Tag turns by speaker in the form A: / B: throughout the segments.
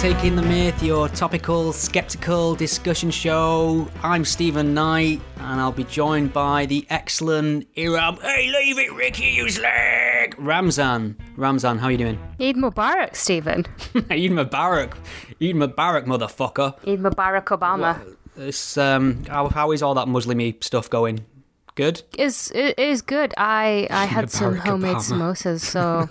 A: Taking the Myth, your topical, skeptical discussion show. I'm Stephen Knight, and I'll be joined by the excellent Iram. Hey, leave it, Ricky, you slag! Ramzan. Ramzan, how you doing?
B: Eid Mubarak, Stephen.
A: Eid Mubarak. Eid Mubarak, motherfucker.
B: Eid Mubarak Obama.
A: How is all that Muslim-y stuff going? Good?
B: It is good. I had some homemade samosas, so...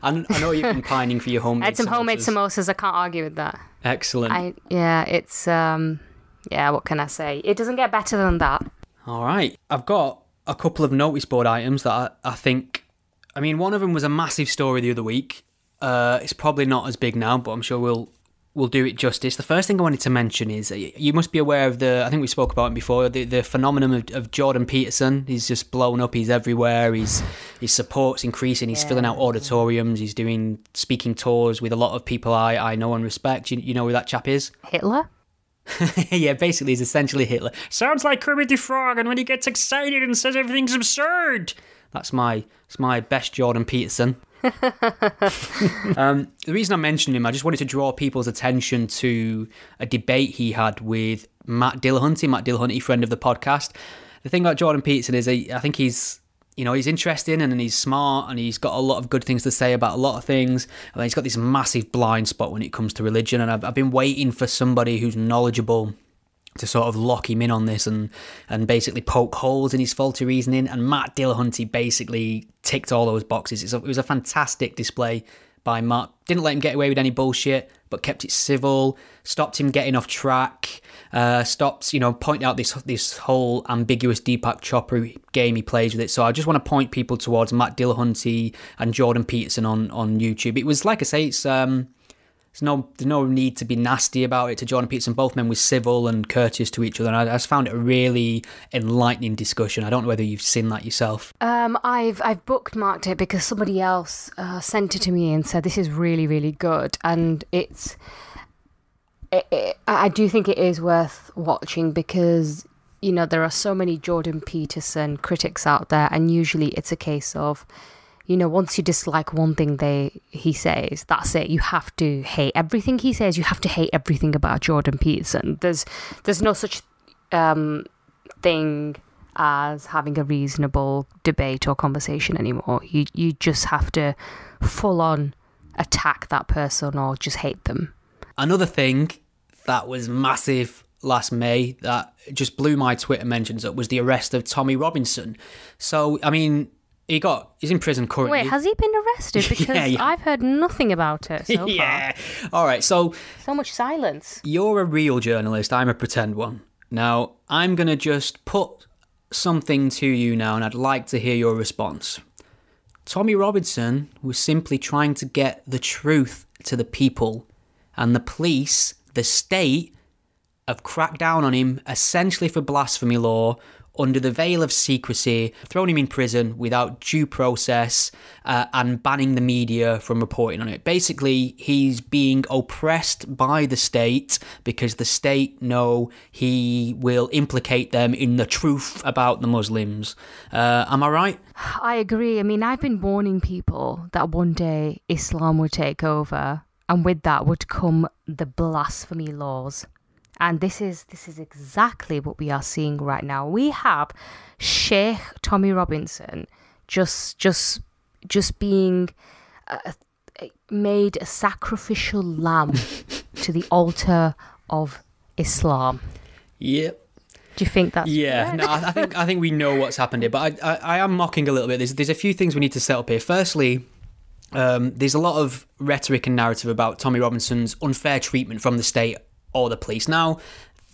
A: I know you're pining for your homemade samosas.
B: I had some homemade samosas, I can't argue with that.
A: Excellent.
B: It's... what can I say? It doesn't get better than that.
A: All right. I've got a couple of notice board items that I think... I mean, one of them was a massive story the other week. It's probably not as big now, but I'm sure we'll do it justice. The first thing I wanted to mention is you must be aware of I think we spoke about it before, the phenomenon of Jordan Peterson. He's just blown up. He's everywhere. His support's increasing. He's filling out auditoriums. He's doing speaking tours with a lot of people I know and respect. You know who that chap is?
B: Hitler?
A: Yeah, basically he's essentially Hitler. Sounds like Kermit the Frog, and when he gets excited and says everything's absurd. That's my best Jordan Peterson. The reason I mentioned him, I just wanted to draw people's attention to a debate he had with Matt Dillahunty, friend of the podcast. The thing about Jordan Peterson is I think he's interesting and he's smart and he's got a lot of good things to say about a lot of things. And he's got this massive blind spot when it comes to religion, and I've been waiting for somebody who's knowledgeable to sort of lock him in on this and basically poke holes in his faulty reasoning. And Matt Dillahunty basically ticked all those boxes. It was a fantastic display by Matt. Didn't let him get away with any bullshit, but kept it civil, stopped him getting off track, stopped, pointing out this whole ambiguous Deepak Chopra game he plays with it. So I just want to point people towards Matt Dillahunty and Jordan Peterson on YouTube. It was, like I say, there's no need to be nasty about it to Jordan Peterson. Both men were civil and courteous to each other, and I just found it a really enlightening discussion. I don't know whether you've seen that yourself.
B: I've bookmarked it because somebody else sent it to me and said this is really, really good, and I do think it is worth watching because there are so many Jordan Peterson critics out there, and usually it's a case of once you dislike one thing he says, that's it. You have to hate everything he says. You have to hate everything about Jordan Peterson. There's no such thing as having a reasonable debate or conversation anymore. You just have to full on attack that person or just hate them. Another
A: thing that was massive last May that just blew my Twitter mentions up was the arrest of Tommy Robinson. So, I mean... He's in prison currently.
B: Wait, has he been arrested? Because yeah. I've heard nothing about it so
A: far. All right, so
B: much silence.
A: You're a real journalist. I'm a pretend one. Now, I'm going to just put something to you now, and I'd like to hear your response. Tommy Robinson was simply trying to get the truth to the people, and the police, the state, have cracked down on him essentially for blasphemy law, under the veil of secrecy, thrown him in prison without due process, and banning the media from reporting on it. Basically, he's being oppressed by the state because the state know he will implicate them in the truth about the Muslims. Am I right?
B: I agree. I mean, I've been warning people that one day Islam would take over, and with that would come the blasphemy laws. And this is exactly what we are seeing right now. We have Sheikh Tommy Robinson just being made a sacrificial lamb to the altar of Islam.
A: Yep.
B: Do you think that's
A: correct? No, I think we know what's happened here, but I am mocking a little bit. There's a few things we need to set up here. Firstly, there's a lot of rhetoric and narrative about Tommy Robinson's unfair treatment from the state or the police. Now,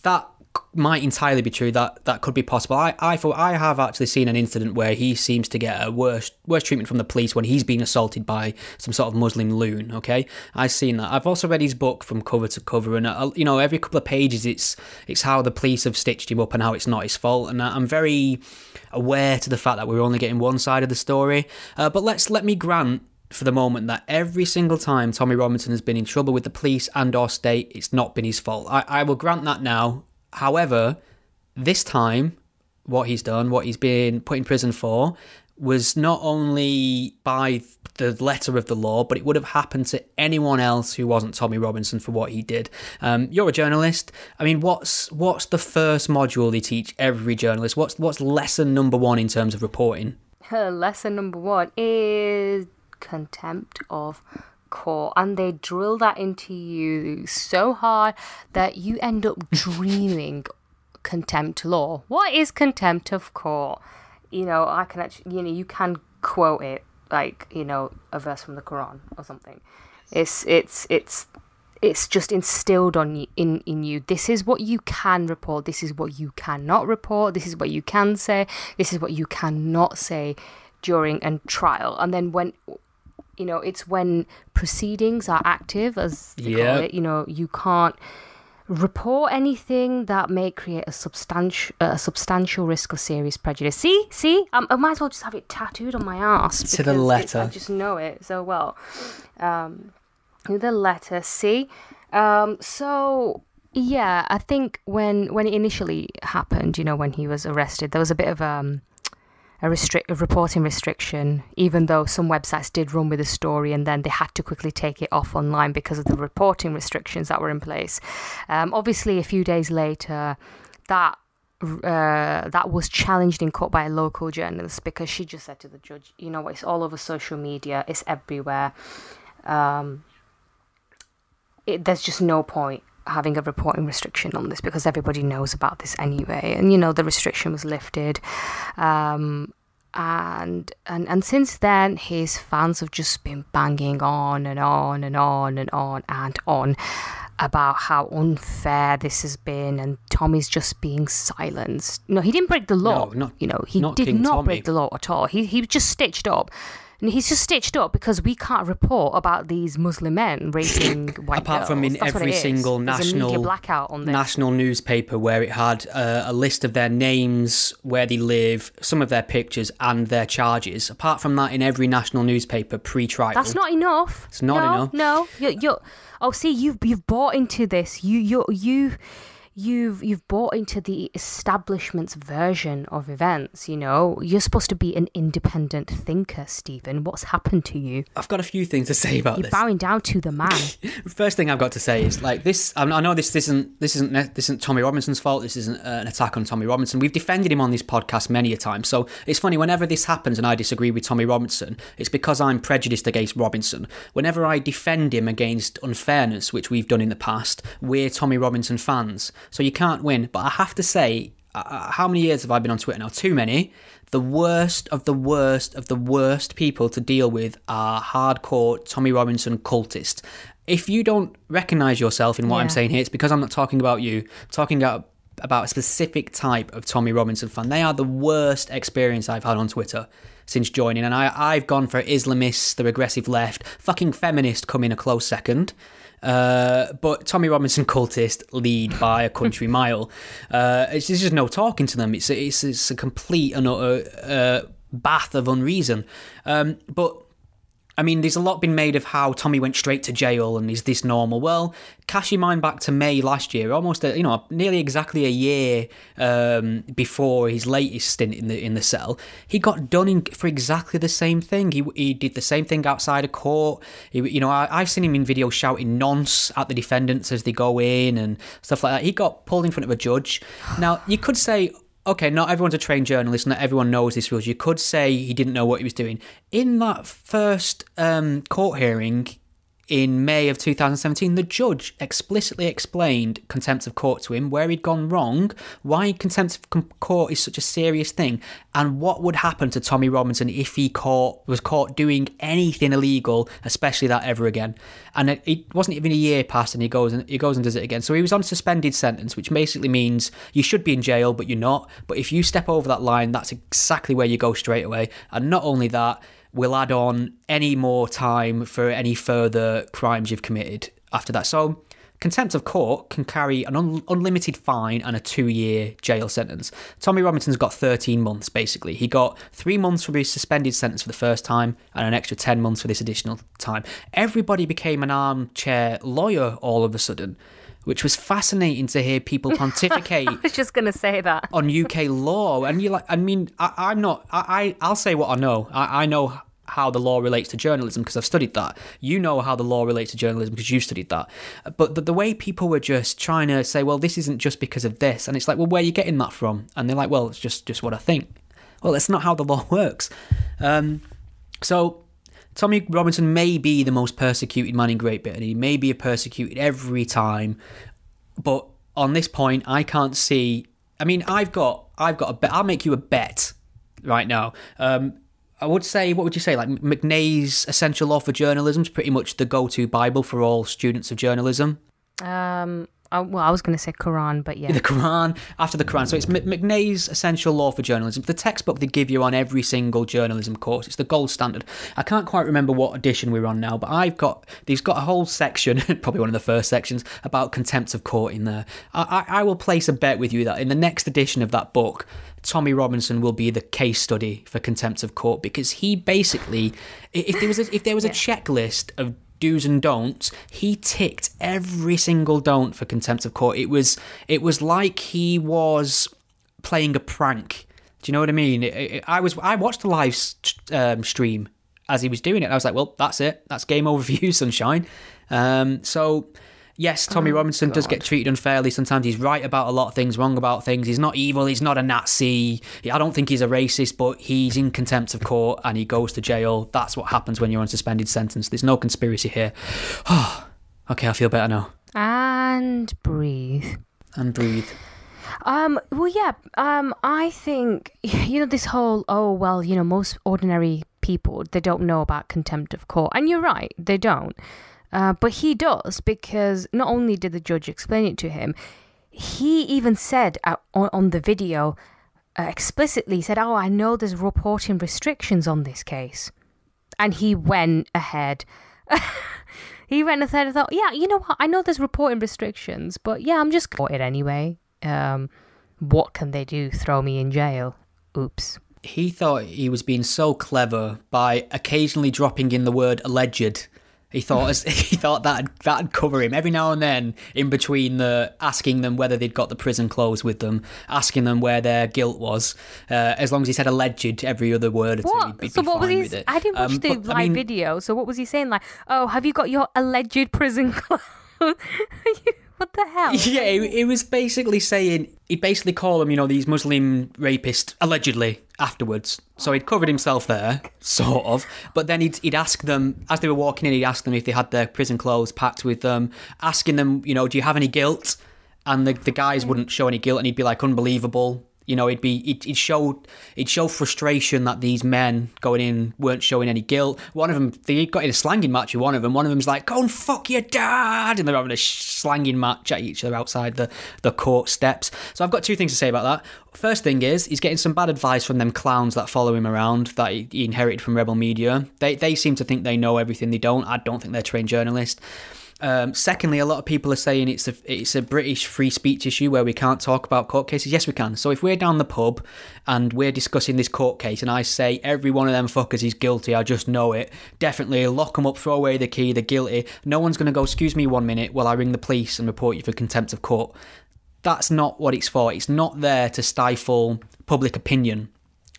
A: that might entirely be true. That could be possible. I have actually seen an incident where he seems to get a worse treatment from the police when he's being assaulted by some sort of Muslim loon. Okay, I've seen that. I've also read his book from cover to cover, and every couple of pages it's how the police have stitched him up and how it's not his fault. And I'm very aware to the fact that we're only getting one side of the story. But let me grant for the moment that every single time Tommy Robinson has been in trouble with the police and or state, it's not been his fault. I will grant that now. However, this time, what he's done, what he's been put in prison for, was not only by the letter of the law, but it would have happened to anyone else who wasn't Tommy Robinson for what he did. You're a journalist. I mean, what's the first module they teach every journalist? What's lesson number 1 in terms of reporting?
B: Lesson number 1 is contempt of court, and they drill that into you so hard that you end up dreaming contempt law. What is contempt of court? I can actually, you can quote it like, a verse from the Quran or something. It's just instilled in you. This is what you can report. This is what you cannot report. This is what you can say. This is what you cannot say during a trial. And then when, it's when proceedings are active, as they call it, you can't report anything that may create a substantial risk of serious prejudice. See, I might as well just have it tattooed on my ass
A: to the letter.
B: I just know it so well. The letter C. So yeah, I think when it initially happened, when he was arrested, there was a bit of a reporting restriction, even though some websites did run with the story and then they had to quickly take it off online because of the reporting restrictions that were in place. Obviously, a few days later, that was challenged in court by a local journalist, because she just said to the judge, it's all over social media, it's everywhere. There's just no point having a reporting restriction on this because everybody knows about this anyway. And the restriction was lifted, and since then his fans have just been banging on and on and on and on and on about how unfair this has been, and Tommy's just being silenced. No, he didn't break the law. He did not break the law at all. He was just stitched up. And he's just stitched up because we can't report about these Muslim men raping white
A: Apart
B: girls.
A: from in
B: That's
A: every single national
B: blackout on this.
A: National newspaper where it had a list of their names, where they live, some of their pictures and their charges. Apart from that, in every national newspaper pre-trial.
B: That's not enough.
A: It's not enough.
B: No, you're. Oh, see, you've bought into this. You've bought into the establishment's version of events. You're supposed to be an independent thinker, Stephen. What's happened to you?
A: I've got a few things to say about this.
B: You're bowing down to the man.
A: First thing I've got to say is this. I know this isn't Tommy Robinson's fault. This isn't an attack on Tommy Robinson. We've defended him on this podcast many a time. So it's funny, whenever this happens and I disagree with Tommy Robinson, it's because I'm prejudiced against Robinson. Whenever I defend him against unfairness, which we've done in the past, we're Tommy Robinson fans. So you can't win. But I have to say, how many years have I been on Twitter now? Too many. The worst of the worst of the worst people to deal with are hardcore Tommy Robinson cultists. If you don't recognise yourself in what I'm saying here, it's because I'm not talking about you. I'm talking about a specific type of Tommy Robinson fan. They are the worst experience I've had on Twitter since joining. And I've gone for Islamists, the regressive left, fucking feminist come in a close second. But Tommy Robinson cultist lead by a country mile. There's just no talking to them. It's a complete and utter bath of unreason. But I mean, there's a lot been made of how Tommy went straight to jail and is this normal? Well, cast your mind back to May last year, almost nearly exactly a year before his latest stint in the cell. He got done for exactly the same thing. He did the same thing outside of court. I've seen him in videos shouting nonce at the defendants as they go in and stuff like that. He got pulled in front of a judge. Now, you could say, okay, not everyone's a trained journalist, not everyone knows these rules. You could say he didn't know what he was doing. In that first court hearing in May of 2017, the judge explicitly explained contempt of court to him, where he'd gone wrong, why contempt of court is such a serious thing, and what would happen to Tommy Robinson if he was caught doing anything illegal, especially that ever again. And it wasn't even a year past, and he goes and does it again. So he was on a suspended sentence, which basically means you should be in jail, but you're not. But if you step over that line, that's exactly where you go straight away. And not only that, we'll add on any more time for any further crimes you've committed after that. So contempt of court can carry an unlimited fine and a 2-year jail sentence. Tommy Robinson's got 13 months, basically. He got 3 months for his suspended sentence for the first time and an extra 10 months for this additional time. Everybody became an armchair lawyer all of a sudden. which was fascinating to hear people pontificate.
B: I was just going to say that.
A: On UK law. And you're like, I mean, I'll say what I know. I know how the law relates to journalism because I've studied that. You know how the law relates to journalism because you've studied that. But the way people were just trying to say, well, this isn't just because of this. And it's like, well, where are you getting that from? And they're like, well, it's just what I think. Well, that's not how the law works. So Tommy Robinson may be the most persecuted man in Great Britain. He may be persecuted every time. But on this point, I can't see... I mean, I've got a bet. I'll make you a bet right now. I would say, what would you say? Like McNay's Essential Law for Journalism is pretty much the go-to Bible for all students of journalism.
B: I was going to say Quran, but yeah.
A: The Quran, after the Quran. So it's McNay's Essential Law for Journalism. The textbook they give you on every single journalism course. It's the gold standard. I can't quite remember what edition we're on now, but they've got a whole section, probably one of the first sections, about contempt of court in there. I will place a bet with you that in the next edition of that book, Tommy Robinson will be the case study for contempt of court, because he basically, if there was a checklist of do's and don'ts, he ticked every single don't for contempt of court. It was like he was playing a prank. Do you know what I mean? I watched the live stream as he was doing it. I was like, well, that's it. That's game over for you, sunshine. So yes, Tommy Robinson does get treated unfairly. Sometimes he's right about a lot of things, wrong about things. He's not evil. He's not a Nazi. I don't think he's a racist, but he's in contempt of court and he goes to jail. That's what happens when you're on suspended sentence. There's no conspiracy here. Okay, I feel better now.
B: And breathe. Well, yeah. I think, this whole, most ordinary people, they don't know about contempt of court. And you're right, they don't. But he does, because not only did the judge explain it to him, he even said on the video, explicitly said, I know there's reporting restrictions on this case. And he went ahead. And thought, yeah, you know what? I know there's reporting restrictions, but yeah, I'm just going to it anyway. What can they do? Throw me in jail? Oops.
A: He thought he was being so clever by occasionally dropping in the word alleged. He thought that'd cover him every now and then, in between asking them whether they'd got the prison clothes with them, asking them where their guilt was. As long as he said alleged every other word or two, he'd be fine with it.
B: I didn't watch the live video, so what was he saying? Like, oh, have you got your alleged prison clothes? What the hell?
A: Yeah, it was basically saying, he'd basically call them, these Muslim rapists, allegedly, afterwards. So he'd covered himself there, sort of. But then he'd ask them, as they were walking in, he'd ask them if they had their prison clothes packed with them, asking them, do you have any guilt? And the guys wouldn't show any guilt, and he'd be like, unbelievable. He'd show frustration that these men going in weren't showing any guilt. One of them, they got in a slanging match with one of them. One of them's like, go and fuck your dad. And they're having a slanging match at each other outside the court steps. So I've got two things to say about that. First thing is, he's getting some bad advice from them clowns that follow him around, that he inherited from Rebel Media. They seem to think they know everything they don't. I don't think they're trained journalists. Secondly, a lot of people are saying it's a British free speech issue where we can't talk about court cases. Yes, we can. So if we're down the pub and we're discussing this court case and I say every one of them fuckers is guilty, I just know it, definitely lock them up, throw away the key, they're guilty. No one's going to go, excuse me 1 minute while I ring the police and report you for contempt of court. That's not what it's for. It's not there to stifle public opinion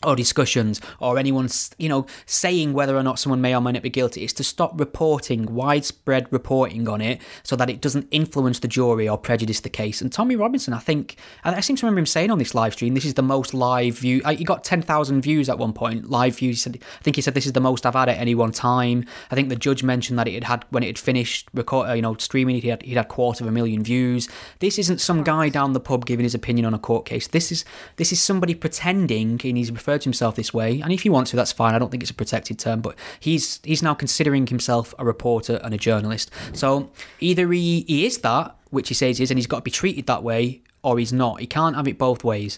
A: or discussions, or anyone, saying whether or not someone may or may not be guilty. It's to stop widespread reporting on it, so that it doesn't influence the jury or prejudice the case. And Tommy Robinson, I seem to remember him saying on this live stream, this is the most live view. He got 10,000 views at one point, live views. I think he said this is the most I've had at any one time. I think the judge mentioned that when it had finished streaming, he had 250,000 views. This isn't some guy down the pub giving his opinion on a court case. This is somebody pretending, and he's referred to himself this way, and if he wants to, that's fine. I don't think it's a protected term, but he's now considering himself a reporter and a journalist. So either he is that, which he says he is, and he's got to be treated that way, or he's not. He can't have it both ways.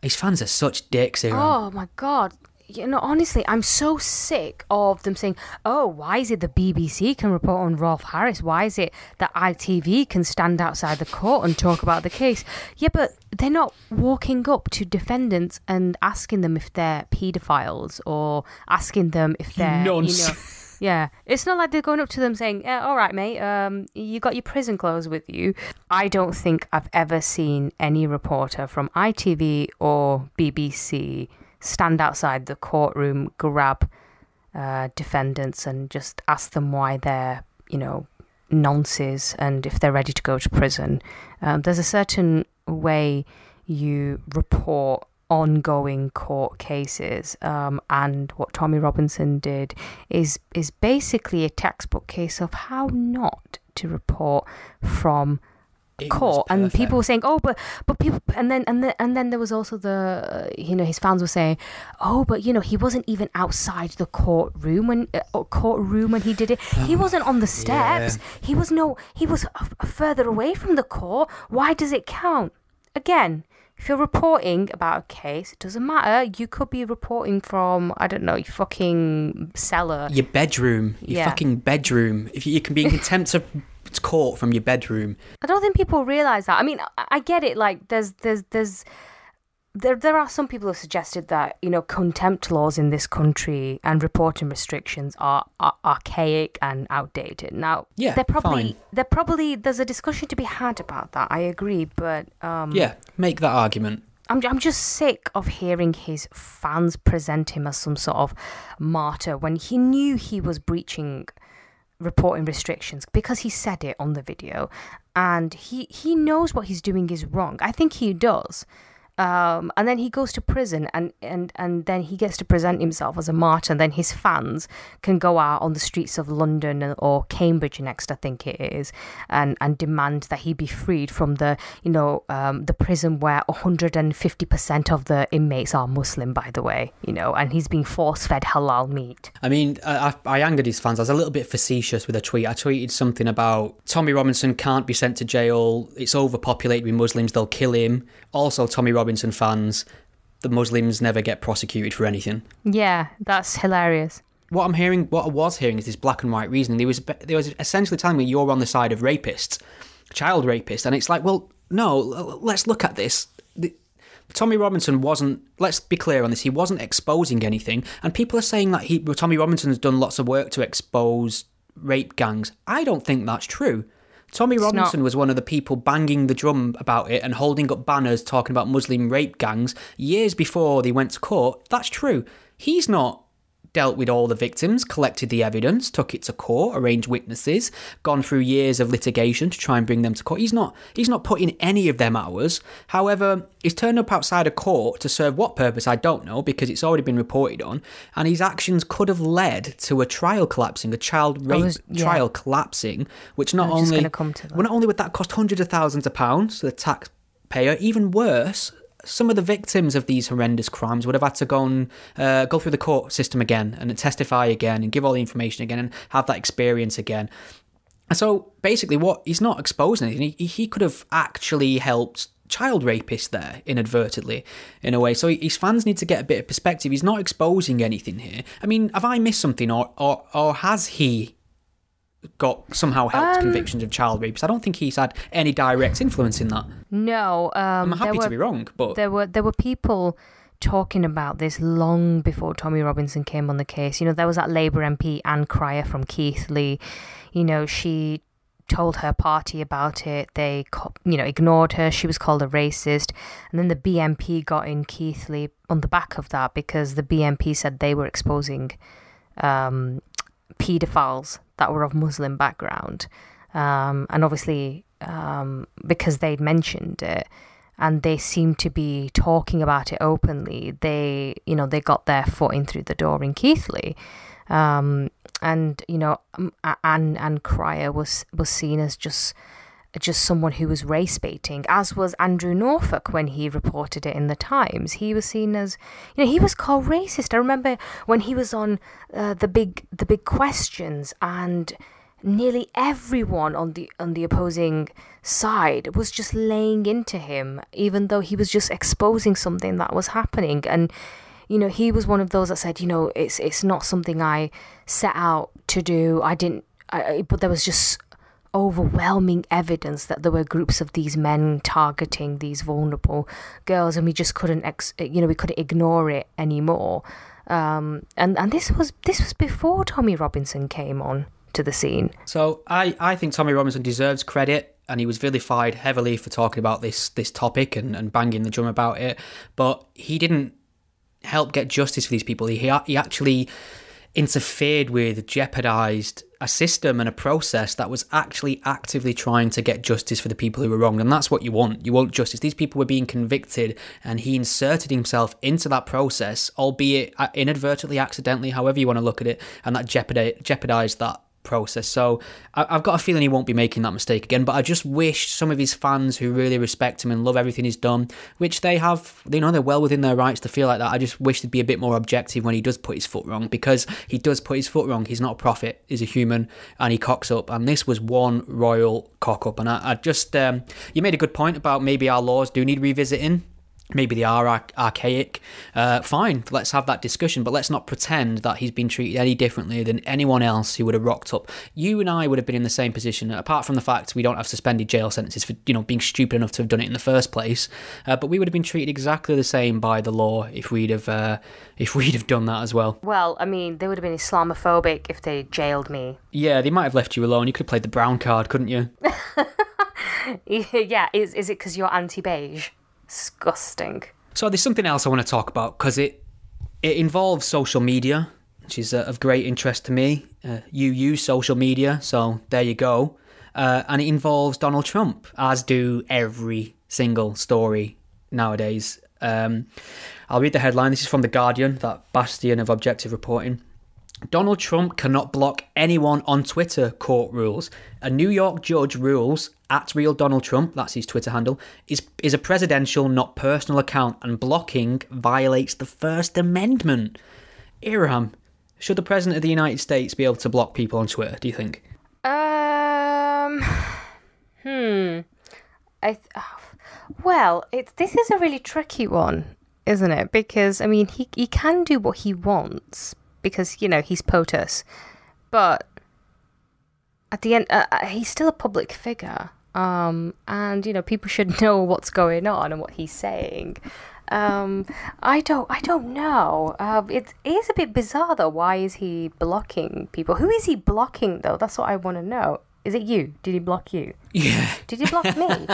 A: His fans are such dicks here.
B: Oh my god. Honestly, I'm so sick of them saying, oh, why is it the BBC can report on Rolf Harris? Why is it that ITV can stand outside the court and talk about the case? Yeah, but they're not walking up to defendants and asking them if they're paedophiles, or asking them if they're, Yeah, it's not like they're going up to them saying, all right, mate, you got your prison clothes with you. I don't think I've ever seen any reporter from ITV or BBC stand outside the courtroom, grab defendants and just ask them why they're, nonces and if they're ready to go to prison. There's a certain way you report ongoing court cases, and what Tommy Robinson did is basically a textbook case of how not to report from court. And people were saying, oh, but people, and then there was also the his fans were saying, oh, but he wasn't even outside the courtroom when he did it. He wasn't on the steps. Yeah. He was further away from the court. Why does it count? Again, if you're reporting about a case, it doesn't matter. You could be reporting from, I don't know, your fucking cellar.
A: Your bedroom. Your fucking bedroom. If you can be in contempt of court from your bedroom.
B: I don't think people realise that. I mean, I get it. Like, there are some people who have suggested that, contempt laws in this country and reporting restrictions are archaic and outdated. Now, they're probably there's a discussion to be had about that. I agree, but
A: make that argument.
B: I'm just sick of hearing his fans present him as some sort of martyr when he knew he was breaching reporting restrictions because he said it on the video, and he knows what he's doing is wrong. I think he does. And then he goes to prison and then he gets to present himself as a martyr, and then his fans can go out on the streets of London or Cambridge next, I think it is, and demand that he be freed from the prison where 150% of the inmates are Muslim, by the way, and he's being force-fed halal meat.
A: I mean, I angered his fans. I was a little bit facetious with a tweet. I tweeted something about Tommy Robinson can't be sent to jail. It's overpopulated with Muslims. They'll kill him. Also, Tommy Robinson fans, the Muslims never get prosecuted for anything.
B: Yeah, that's hilarious.
A: What I was hearing is this black and white reasoning. They was essentially telling me you're on the side of rapists, child rapists, and it's like, well, no, let's look at this. Tommy Robinson wasn't, let's be clear on this, he wasn't exposing anything, and people are saying that Tommy Robinson's done lots of work to expose rape gangs. I don't think that's true. Tommy Robinson was one of the people banging the drum about it and holding up banners talking about Muslim rape gangs years before they went to court. That's true. He's not dealt with all the victims, collected the evidence, took it to court, arranged witnesses, gone through years of litigation to try and bring them to court. He's not put in any of them hours. However, he's turned up outside a court to serve what purpose, I don't know, because it's already been reported on, and his actions could have led to a trial collapsing, a child rape trial collapsing, which not only would that cost hundreds of thousands of pounds to the taxpayer, even worse, some of the victims of these horrendous crimes would have had to go through the court system again and testify again and give all the information again and have that experience again. So basically, he's not exposing anything. He could have actually helped child rapists there inadvertently, in a way. So his fans need to get a bit of perspective. He's not exposing anything here. I mean, have I missed something, or has he got somehow helped convictions of child rapes? I don't think he's had any direct influence in that.
B: No,
A: I'm happy to be wrong, but
B: there were people talking about this long before Tommy Robinson came on the case. There was that Labour MP Anne Cryer from Keighley. She told her party about it. They ignored her. She was called a racist, and then the BNP got in Keighley on the back of that because the BNP said they were exposing paedophiles that were of Muslim background, and obviously because they'd mentioned it and they seemed to be talking about it openly, they got their foot in through the door in Keighley, and Anne Cryer was seen as just someone who was race baiting, as was Andrew Norfolk when he reported it in the Times. He was seen as, he was called racist. I remember when he was on the big questions, and nearly everyone on the opposing side was just laying into him, even though he was just exposing something that was happening. And he was one of those that said, it's not something I set out to do. But there was just overwhelming evidence that there were groups of these men targeting these vulnerable girls, and we just couldn't we couldn't ignore it anymore. And this was before Tommy Robinson came on to the scene.
A: So I think Tommy Robinson deserves credit, and he was vilified heavily for talking about this topic and banging the drum about it. But he didn't help get justice for these people. He actually interfered with, jeopardised a system and a process that was actually actively trying to get justice for the people who were wronged. And that's what you want. You want justice. These people were being convicted, and he inserted himself into that process, albeit inadvertently, accidentally, however you want to look at it, and that jeopardised that process. So I've got a feeling he won't be making that mistake again, but I just wish some of his fans who really respect him and love everything he's done, which they have, they're well within their rights to feel like that. I just wish they'd be a bit more objective when he does put his foot wrong, because he does put his foot wrong. He's not a prophet, he's a human, and he cocks up, and this was one royal cock up. And I just you made a good point about maybe our laws do need revisiting. Maybe they are archaic. Fine, let's have that discussion, but let's not pretend that he's been treated any differently than anyone else who would have rocked up. You and I would have been in the same position, apart from the fact we don't have suspended jail sentences for being stupid enough to have done it in the first place. But we would have been treated exactly the same by the law if we'd have done that as well.
B: Well, I mean, they would have been Islamophobic if they jailed me.
A: Yeah, they might have left you alone. You could have played the brown card, couldn't you?
B: Yeah, is it because you're anti-beige? Disgusting.
A: So there's something else I want to talk about, because it involves social media, which is of great interest to me. You use social media, so there you go. And it involves Donald Trump, as do every single story nowadays. I'll read the headline. This is from The Guardian, that bastion of objective reporting. Donald Trump cannot block anyone on Twitter, court rules. A New York judge rules @RealDonaldTrump, that's his Twitter handle, is a presidential, not personal account, and blocking violates the First Amendment. Iram, should the President of the United States be able to block people on Twitter, do you think?
B: This is a really tricky one, isn't it? Because, I mean, he can do what he wants, because, he's POTUS. But at the end, he's still a public figure. And, people should know what's going on and what he's saying. I don't know. It is a bit bizarre, though. Why is he blocking people? Who is he blocking, though? That's what I want to know. Is it you? Did he block you?
A: Yeah.
B: Did he block me?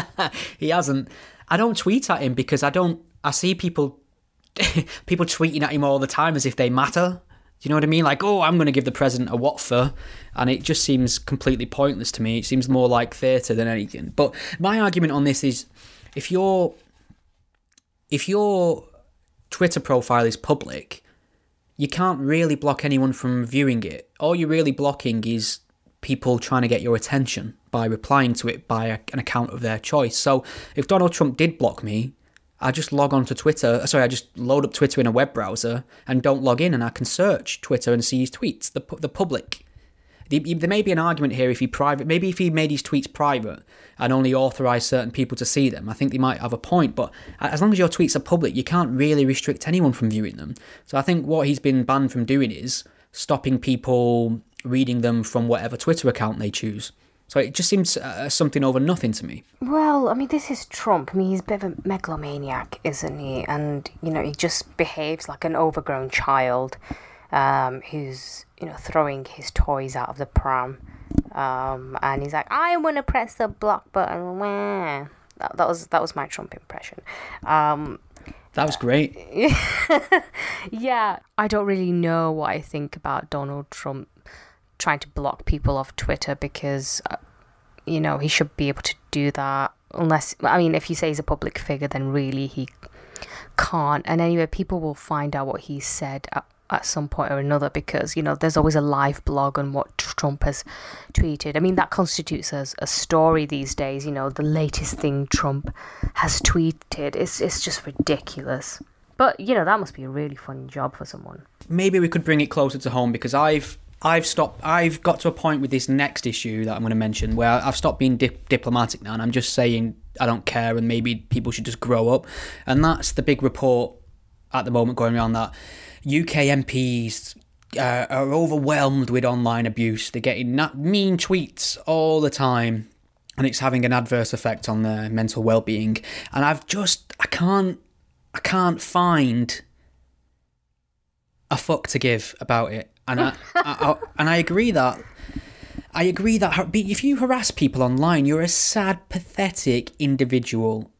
A: He hasn't. I don't tweet at him because I see people tweeting at him all the time as if they matter. Do you know what I mean? Like, oh, I'm going to give the president a what for? And it just seems completely pointless to me. It seems more like theatre than anything. But my argument on this is, if your Twitter profile is public, you can't really block anyone from viewing it. All you're really blocking is people trying to get your attention by replying to it by an account of their choice. So if Donald Trump did block me, I just log on to Twitter. I just load up Twitter in a web browser and don't log in, and I can search Twitter and see his tweets, the public. There may be an argument here if he made his tweets private and only authorised certain people to see them. I think they might have a point, but as long as your tweets are public, you can't really restrict anyone from viewing them. So I think what he's been banned from doing is stopping people reading them from whatever Twitter account they choose. So it just seems something over nothing to me.
B: Well, I mean, this is Trump. I mean, he's a bit of a megalomaniac, isn't he? And, he just behaves like an overgrown child who's, throwing his toys out of the pram. And he's like, I want to press the block button. That was my Trump impression.
A: That was great.
B: Yeah. I don't really know what I think about Donald Trump trying to block people off Twitter, because he should be able to do that, unless, I mean, if you say he's a public figure, then really he can't. And anyway, people will find out what he said at some point or another, because there's always a live blog on what Trump has tweeted. I mean, that constitutes as a story these days. The latest thing Trump has tweeted, it's just ridiculous. But that must be a really fun job for someone.
A: Maybe we could bring it closer to home, because I've got to a point with this next issue that I'm going to mention where I've stopped being diplomatic now, and I'm just saying I don't care, and maybe people should just grow up. And that's the big report at the moment going around that UK MPs are overwhelmed with online abuse. They're getting mean tweets all the time, and it's having an adverse effect on their mental well-being. And I can't find a fuck to give about it, and I agree that. If you harass people online, you're a sad, pathetic individual.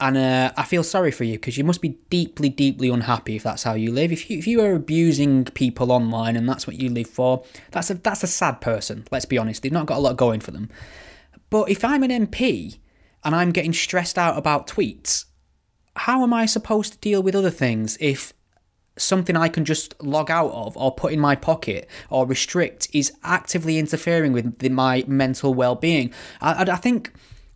A: And I feel sorry for you, because you must be deeply, deeply unhappy if that's how you live. If you are abusing people online and that's what you live for, that's a sad person, let's be honest. They've not got a lot going for them. But if I'm an MP and I'm getting stressed out about tweets, how am I supposed to deal with other things if something I can just log out of or put in my pocket or restrict is actively interfering with my mental well-being? I think...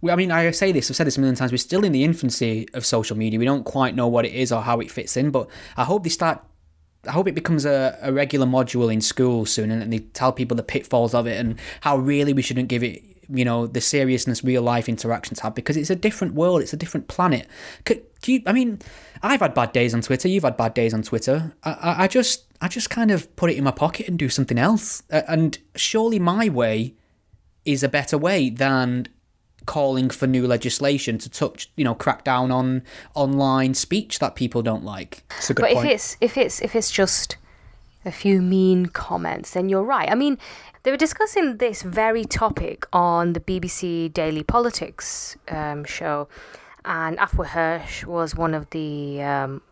A: I mean, I've said this a million times, we're still in the infancy of social media. We don't quite know what it is or how it fits in, but I hope it becomes a regular module in school soon, and they tell people the pitfalls of it and how really we shouldn't give it, the seriousness real life interactions have, because it's a different world, it's a different planet. I've had bad days on Twitter, you've had bad days on Twitter. I just kind of put it in my pocket and do something else. And surely my way is a better way than calling for new legislation to crack down on online speech that people don't like. It's a good point.
B: If it's just a few mean comments, then you're right. I mean, they were discussing this very topic on the BBC Daily Politics show, and Afua Hirsch was one of the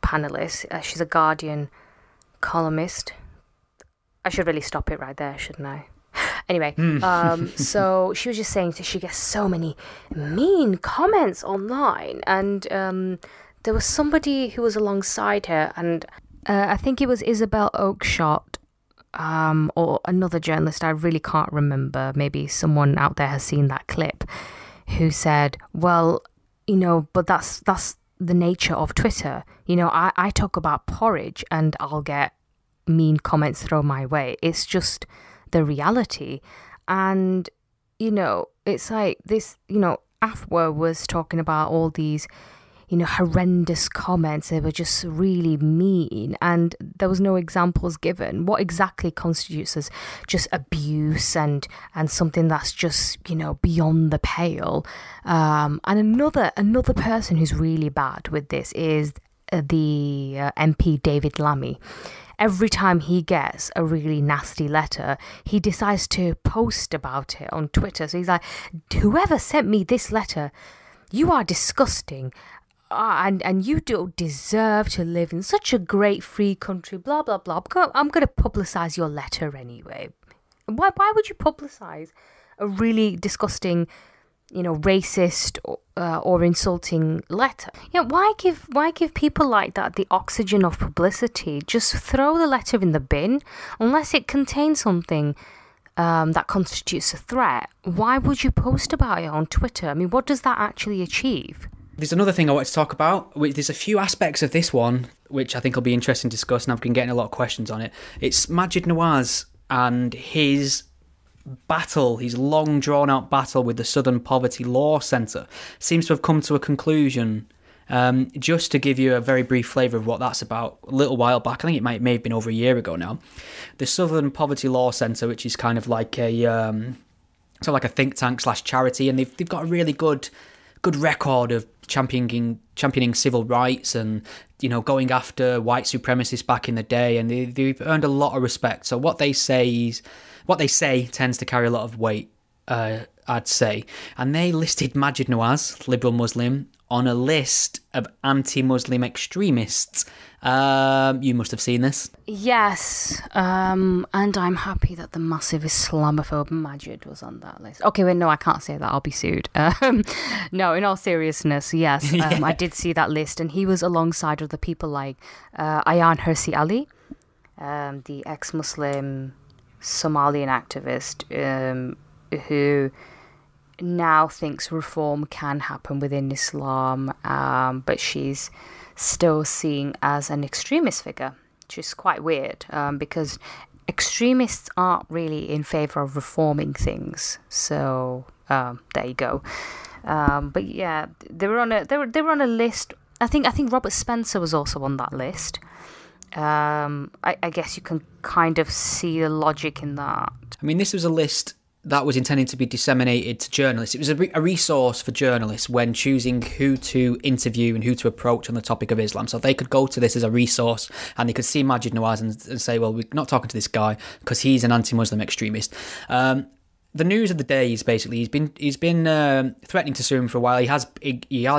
B: panelists. She's a Guardian columnist. I should really stop it right there, shouldn't I? Anyway, so she was just saying that she gets so many mean comments online, and there was somebody who was alongside her, and I think it was Isabel Oakeshott, or another journalist, I really can't remember, maybe someone out there has seen that clip, who said, well, but that's the nature of Twitter. I talk about porridge and I'll get mean comments thrown my way. It's just the reality. And it's like this, Afua was talking about all these horrendous comments. They were just really mean, and there was no examples given. What exactly constitutes as just abuse and something that's just beyond the pale? And another person who's really bad with this is the MP David Lammy. Every time he gets a really nasty letter, he decides to post about it on Twitter. So he's like, whoever sent me this letter, you are disgusting. And you don't deserve to live in such a great free country, blah, blah, blah. I'm going to publicise your letter anyway. Why would you publicise a really disgusting, racist or insulting letter? Why give people like that the oxygen of publicity? Just throw the letter in the bin. Unless it contains something that constitutes a threat, why would you post about it on Twitter? I mean, what does that actually achieve?
A: There's another thing I wanted to talk about. There's a few aspects of this one which I think will be interesting to discuss, and I've been getting a lot of questions on it. It's Maajid Nawaz and his battle, his long drawn out battle with the Southern Poverty Law Centre seems to have come to a conclusion. Just to give you a very brief flavour of what that's about, a little while back, I think it may have been over a year ago now, the Southern Poverty Law Centre, which is kind of like a think tank / charity, and they've got a really good record of championing civil rights and going after white supremacists back in the day, and they've earned a lot of respect. So what they say tends to carry a lot of weight, I'd say. And they listed Maajid Nawaz, liberal Muslim, on a list of anti-Muslim extremists. You must have seen this.
B: Yes, and I'm happy that the massive Islamophobe Maajid was on that list. Okay, wait, no, I can't say that. I'll be sued. No, in all seriousness, yes, I did see that list, and he was alongside other people like Ayaan Hirsi Ali, the ex-Muslim Somalian activist who now thinks reform can happen within Islam, but she's still seen as an extremist figure, which is quite weird, because extremists aren't really in favour of reforming things. So there you go. But yeah, they were on a list. I think Robert Spencer was also on that list. I guess you can kind of see the logic in that.
A: I mean, this was a list that was intended to be disseminated to journalists. It was a resource for journalists when choosing who to interview and who to approach on the topic of Islam. So they could go to this as a resource and they could see Majid Nawaz and say, well, we're not talking to this guy because he's an anti-Muslim extremist. The news of the day is basically he's been threatening to sue him for a while. He has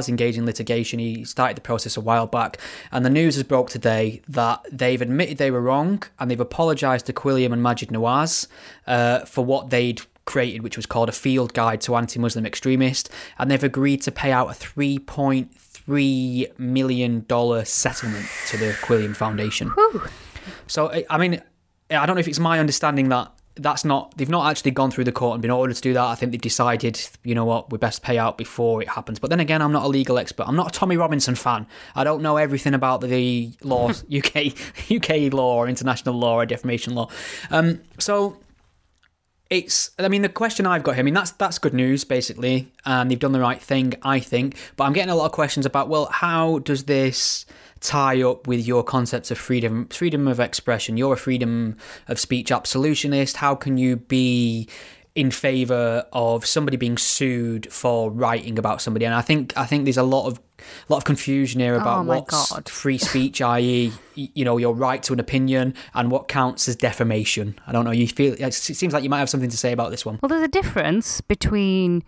A: engaged in litigation. He started the process a while back, and the news has broke today that they've admitted they were wrong and they've apologised to Quilliam and Majid Nawaz for what they'd created, which was called a field guide to anti-Muslim extremists, and they've agreed to pay out a $3.3 million settlement to the Quilliam Foundation.
B: Whew.
A: So, I mean, I don't know if it's my understanding that they've not actually gone through the court and been ordered to do that. I think they've decided, you know what, we best pay out before it happens. But then again, I'm not a legal expert. I'm not a Tommy Robinson fan. I don't know everything about the laws, UK law or international law or defamation law. So the question I've got here, I mean, that's good news, basically. They've done the right thing, I think. But I'm getting a lot of questions about, well, how does this tie up with your concepts of freedom of expression? You're a freedom of speech absolutionist. How can you be in favour of somebody being sued for writing about somebody? And I think there's a lot of confusion here about what's free speech, i.e., you know, your right to an opinion, and what counts as defamation. I don't know. It seems like you might have something to say about this one.
B: Well, there's a difference between,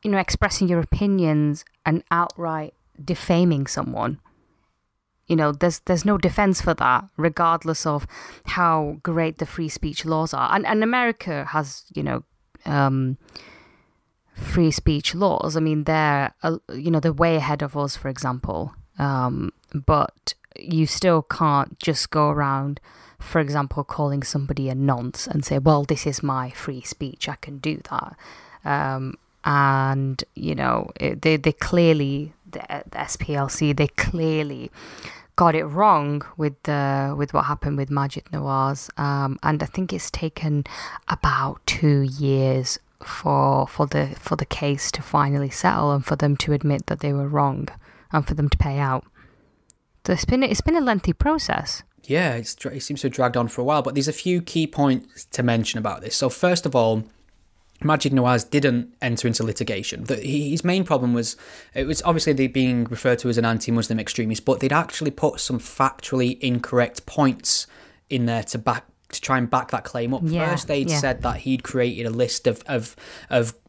B: you know, expressing your opinions and outright defaming someone. You know, there's no defence for that, regardless of how great the free speech laws are. And America has, you know, free speech laws. I mean, they're way ahead of us, for example. But you still can't just go around, for example, calling somebody a nonce and say, well, this is my free speech, I can do that. And, you know, they clearly, the SPLC, they clearly got it wrong with what happened with Majid Nawaz, and I think it's taken about 2 years for the case to finally settle and for them to admit that they were wrong and for them to pay out. So it's been a lengthy process. Yeah,
A: it seems to have dragged on for a while, but there's a few key points to mention about this. So first of all, Majid Nawaz didn't enter into litigation. His main problem was, it was obviously they being referred to as an anti-Muslim extremist, but they'd actually put some factually incorrect points in there to try and back that claim up. First, they'd said that he'd created a list of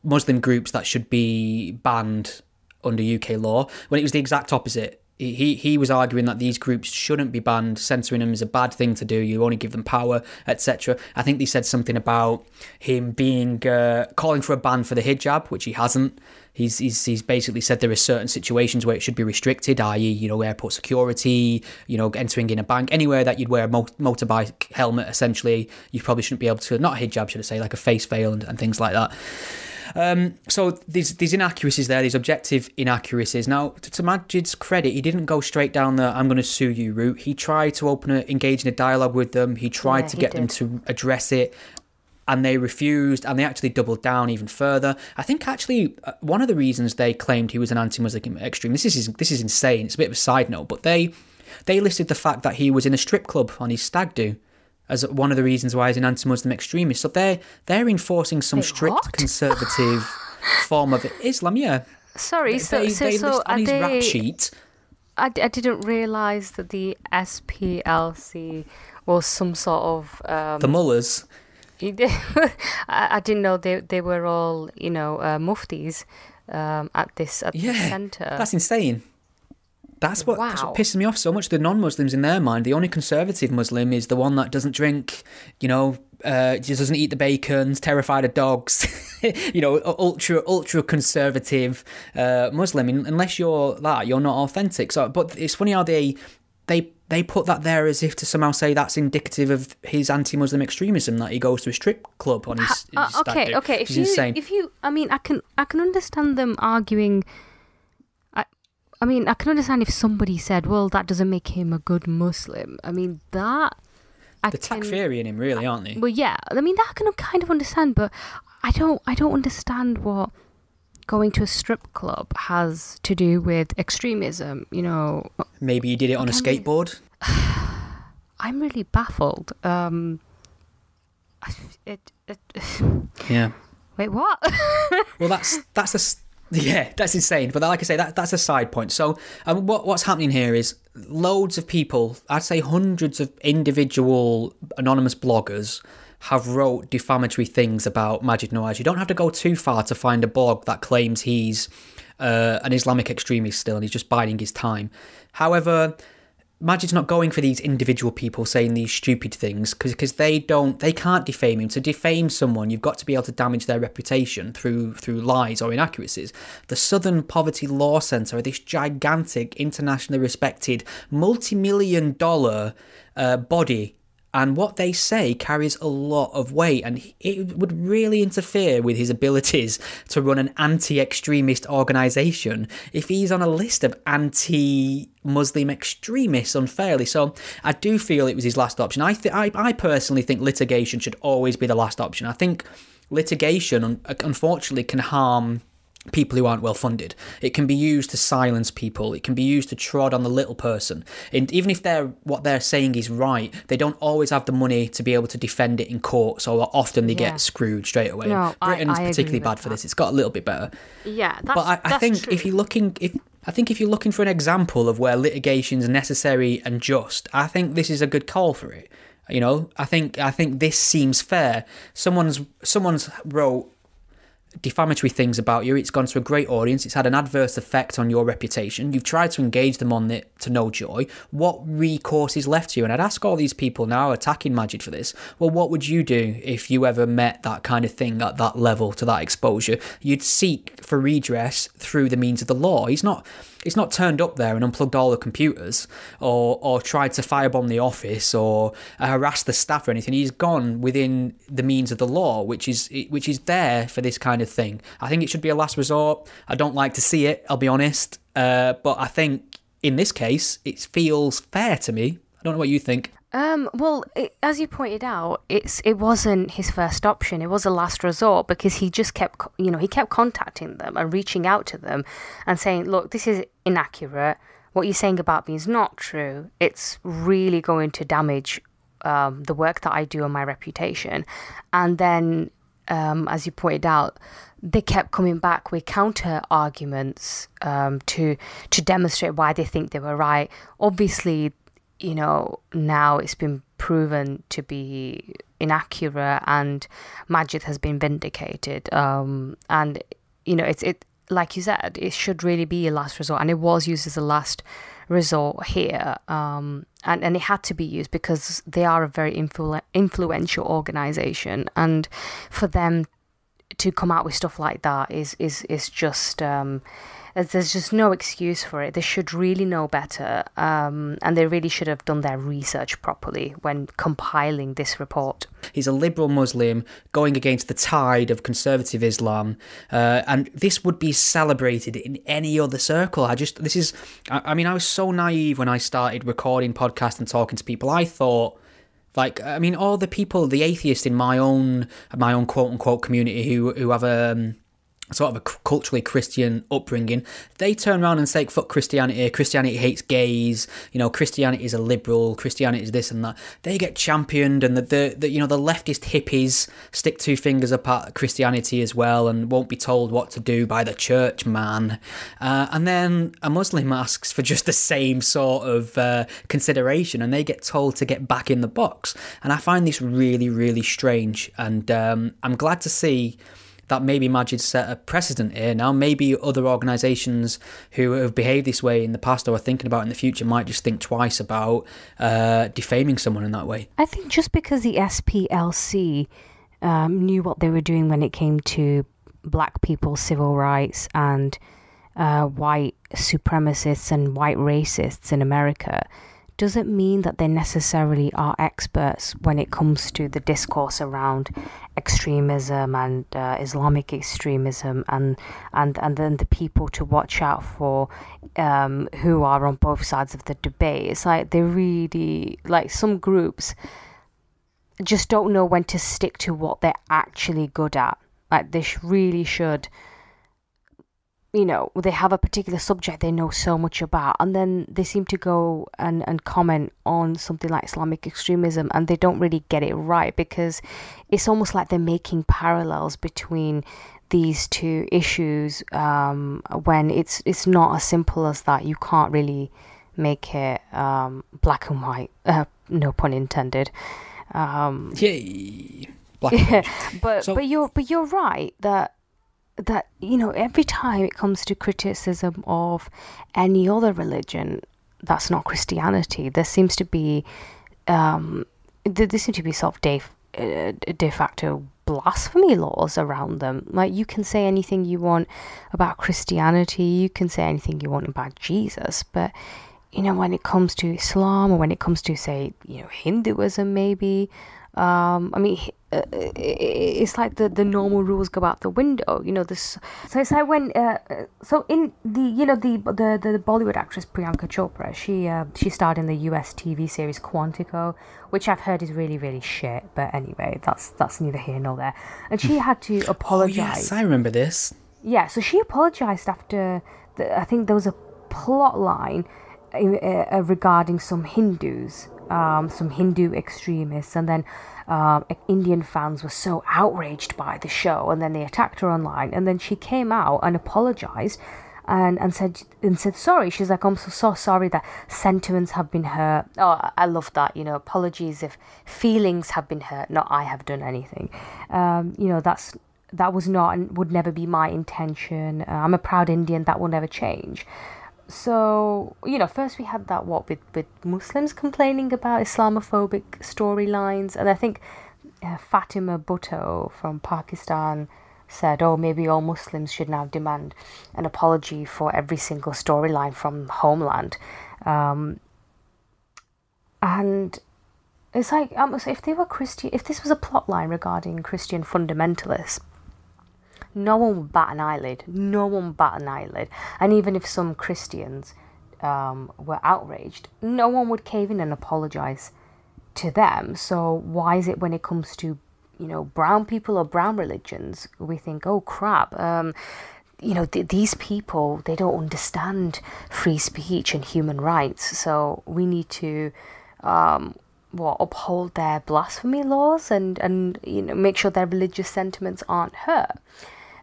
A: Muslim groups that should be banned under UK law, when it was the exact opposite. He was arguing that these groups shouldn't be banned, censoring them is a bad thing to do, you only give them power, etc. I think they said something about him being calling for a ban for the hijab, which he hasn't. He's basically said there are certain situations where it should be restricted, i.e., you know, airport security, you know, entering in a bank, anywhere that you'd wear a motorbike helmet, essentially, you probably shouldn't be able to, not a hijab, should I say, like a face veil and things like that. So there's inaccuracies there, these objective inaccuracies. Now, to Majid's credit, he didn't go straight down the I'm going to sue you route. He tried to engage in a dialogue with them. He tried to get them to address it, and they refused, and they actually doubled down even further. I think actually one of the reasons they claimed he was an anti-Muslim extremist, this is insane, it's a bit of a side note, but they listed the fact that he was in a strip club on his stag do as one of the reasons why he's an anti-Muslim extremist. So they're enforcing some strict conservative form of Islam, yeah.
B: Sorry,
A: they list on his rap sheet.
B: I didn't realise that the SPLC was some sort of...
A: the mullahs.
B: I didn't know they were all, you know, muftis at this centre. That's
A: insane. That's what pisses me off so much. The non-Muslims, in their mind, the only conservative Muslim is the one that doesn't drink, you know, just doesn't eat the bacons, terrified of dogs, you know, ultra conservative Muslim. Unless you're that, you're not authentic. So, but it's funny how they put that there as if to somehow say that's indicative of his anti-Muslim extremism, that he goes to a strip club on his stag do.
B: Okay. If you, I mean, I can understand them arguing. I mean, I can understand if somebody said, well, that doesn't make him a good Muslim. I mean, that...
A: The takfiri in him, really, aren't they?
B: Well, yeah. I mean, that I can kind of understand, but I don't understand what going to a strip club has to do with extremism, you know.
A: Maybe he did it on a skateboard?
B: I'm really baffled.
A: Yeah.
B: Wait, what?
A: Well, that's insane. But like I say, that's a side point. So what's happening here is loads of people, I'd say hundreds of individual anonymous bloggers have wrote defamatory things about Maajid Nawaz. You don't have to go too far to find a blog that claims he's an Islamic extremist still and he's just biding his time. However, Majid's not going for these individual people saying these stupid things because they can't defame him. To defame someone, you've got to be able to damage their reputation through lies or inaccuracies. The Southern Poverty Law Centre are this gigantic, internationally respected, multi-million dollar body, and what they say carries a lot of weight, and it would really interfere with his abilities to run an anti-extremist organisation if he's on a list of anti-Muslim extremists unfairly. So I do feel it was his last option. I personally think litigation should always be the last option. I think litigation, unfortunately, can harm people who aren't well funded. It can be used to silence people. It can be used to trod on the little person. And even if what they're saying is right, they don't always have the money to be able to defend it in court. So often they get screwed straight away.
B: No,
A: Britain's
B: I
A: particularly bad for this. It's got a little bit better.
B: Yeah,
A: but I think true. if you're looking for an example of where litigation is necessary and just, I think this is a good call for it. You know, I think this seems fair. Someone's wrote defamatory things about you. It's gone to a great audience. It's had an adverse effect on your reputation. You've tried to engage them on it to no joy. What recourse is left to you? And I'd ask all these people now attacking Maajid for this, well, what would you do if you ever met that kind of thing at that level, to that exposure? You'd seek for redress through the means of the law. He's not turned up there and unplugged all the computers or tried to firebomb the office or harass the staff or anything. He's gone within the means of the law, which is there for this kind of thing. I think it should be a last resort. I don't like to see it, I'll be honest. But I think in this case, it feels fair to me. I don't know what you think.
B: Well, as you pointed out, it wasn't his first option. It was a last resort because he just kept contacting them and reaching out to them and saying, look, this is inaccurate. What you're saying about me is not true. It's really going to damage the work that I do and my reputation. And then, as you pointed out, they kept coming back with counter arguments to demonstrate why they think they were right. Obviously, you know, now it's been proven to be inaccurate and Maajid has been vindicated. And, you know, it like you said, it should really be a last resort. And it was used as a last resort here. And it had to be used because they are a very influential organisation. And for them to come out with stuff like that is just... there's just no excuse for it. They should really know better, and they really should have done their research properly when compiling this report.
A: He's a liberal Muslim going against the tide of conservative Islam, and this would be celebrated in any other circle. I was so naive when I started recording podcasts and talking to people. I thought, all the people, the atheists in my own quote unquote community who have sort of a culturally Christian upbringing, they turn around and say, fuck Christianity, Christianity hates gays, you know, Christianity is a liberal, Christianity is this and that. They get championed, and the leftist hippies stick two fingers up at Christianity as well and won't be told what to do by the church man. And then a Muslim asks for just the same sort of consideration and they get told to get back in the box. And I find this really, really strange. And I'm glad to see that maybe Maajid set a precedent here. Now maybe other organisations who have behaved this way in the past or are thinking about it in the future might just think twice about defaming someone in that way.
B: I think just because the SPLC knew what they were doing when it came to black people's civil rights and white supremacists and white racists in America doesn't mean that they necessarily are experts when it comes to the discourse around extremism and Islamic extremism and then the people to watch out for who are on both sides of the debate. It's like they really, like some groups just don't know when to stick to what they're actually good at. Like they really should they have a particular subject they know so much about, and then they seem to go and comment on something like Islamic extremism, and they don't really get it right, because it's almost like they're making parallels between these two issues, when it's not as simple as that. You can't really make it black and white, no pun intended.
A: Yay! Black and white.
B: But you're right that every time it comes to criticism of any other religion that's not Christianity, there seems to be sort of de facto blasphemy laws around them. Like, you can say anything you want about Christianity, you can say anything you want about Jesus, but when it comes to Islam, or when it comes to, say, Hinduism, maybe, it's like the normal rules go out the window. So it's like when so in the Bollywood actress Priyanka Chopra, she starred in the US TV series Quantico, which I've heard is really, really shit. But anyway, that's neither here nor there. And she had to apologize.
A: Oh, yes, I remember this.
B: Yeah, so she apologized after I think there was a plot line regarding some Hindus, some Hindu extremists, and then Indian fans were so outraged by the show, and then they attacked her online, and then she came out and apologized and said sorry. She's like, I'm so sorry that sentiments have been hurt. Oh, I love that. Apologies if feelings have been hurt, not I have done anything. That was not and would never be my intention. I'm a proud Indian. That will never change. So, first we had that, with Muslims complaining about Islamophobic storylines. And I think Fatima Bhutto from Pakistan said, maybe all Muslims should now demand an apology for every single storyline from Homeland. And it's like, if they were Christian, if this was a plot line regarding Christian fundamentalists, no one would bat an eyelid. No one would bat an eyelid. And even if some Christians were outraged, no one would cave in and apologise to them. So why is it when it comes to, brown people or brown religions, we think, oh crap, these people, they don't understand free speech and human rights. So we need to uphold their blasphemy laws and make sure their religious sentiments aren't hurt.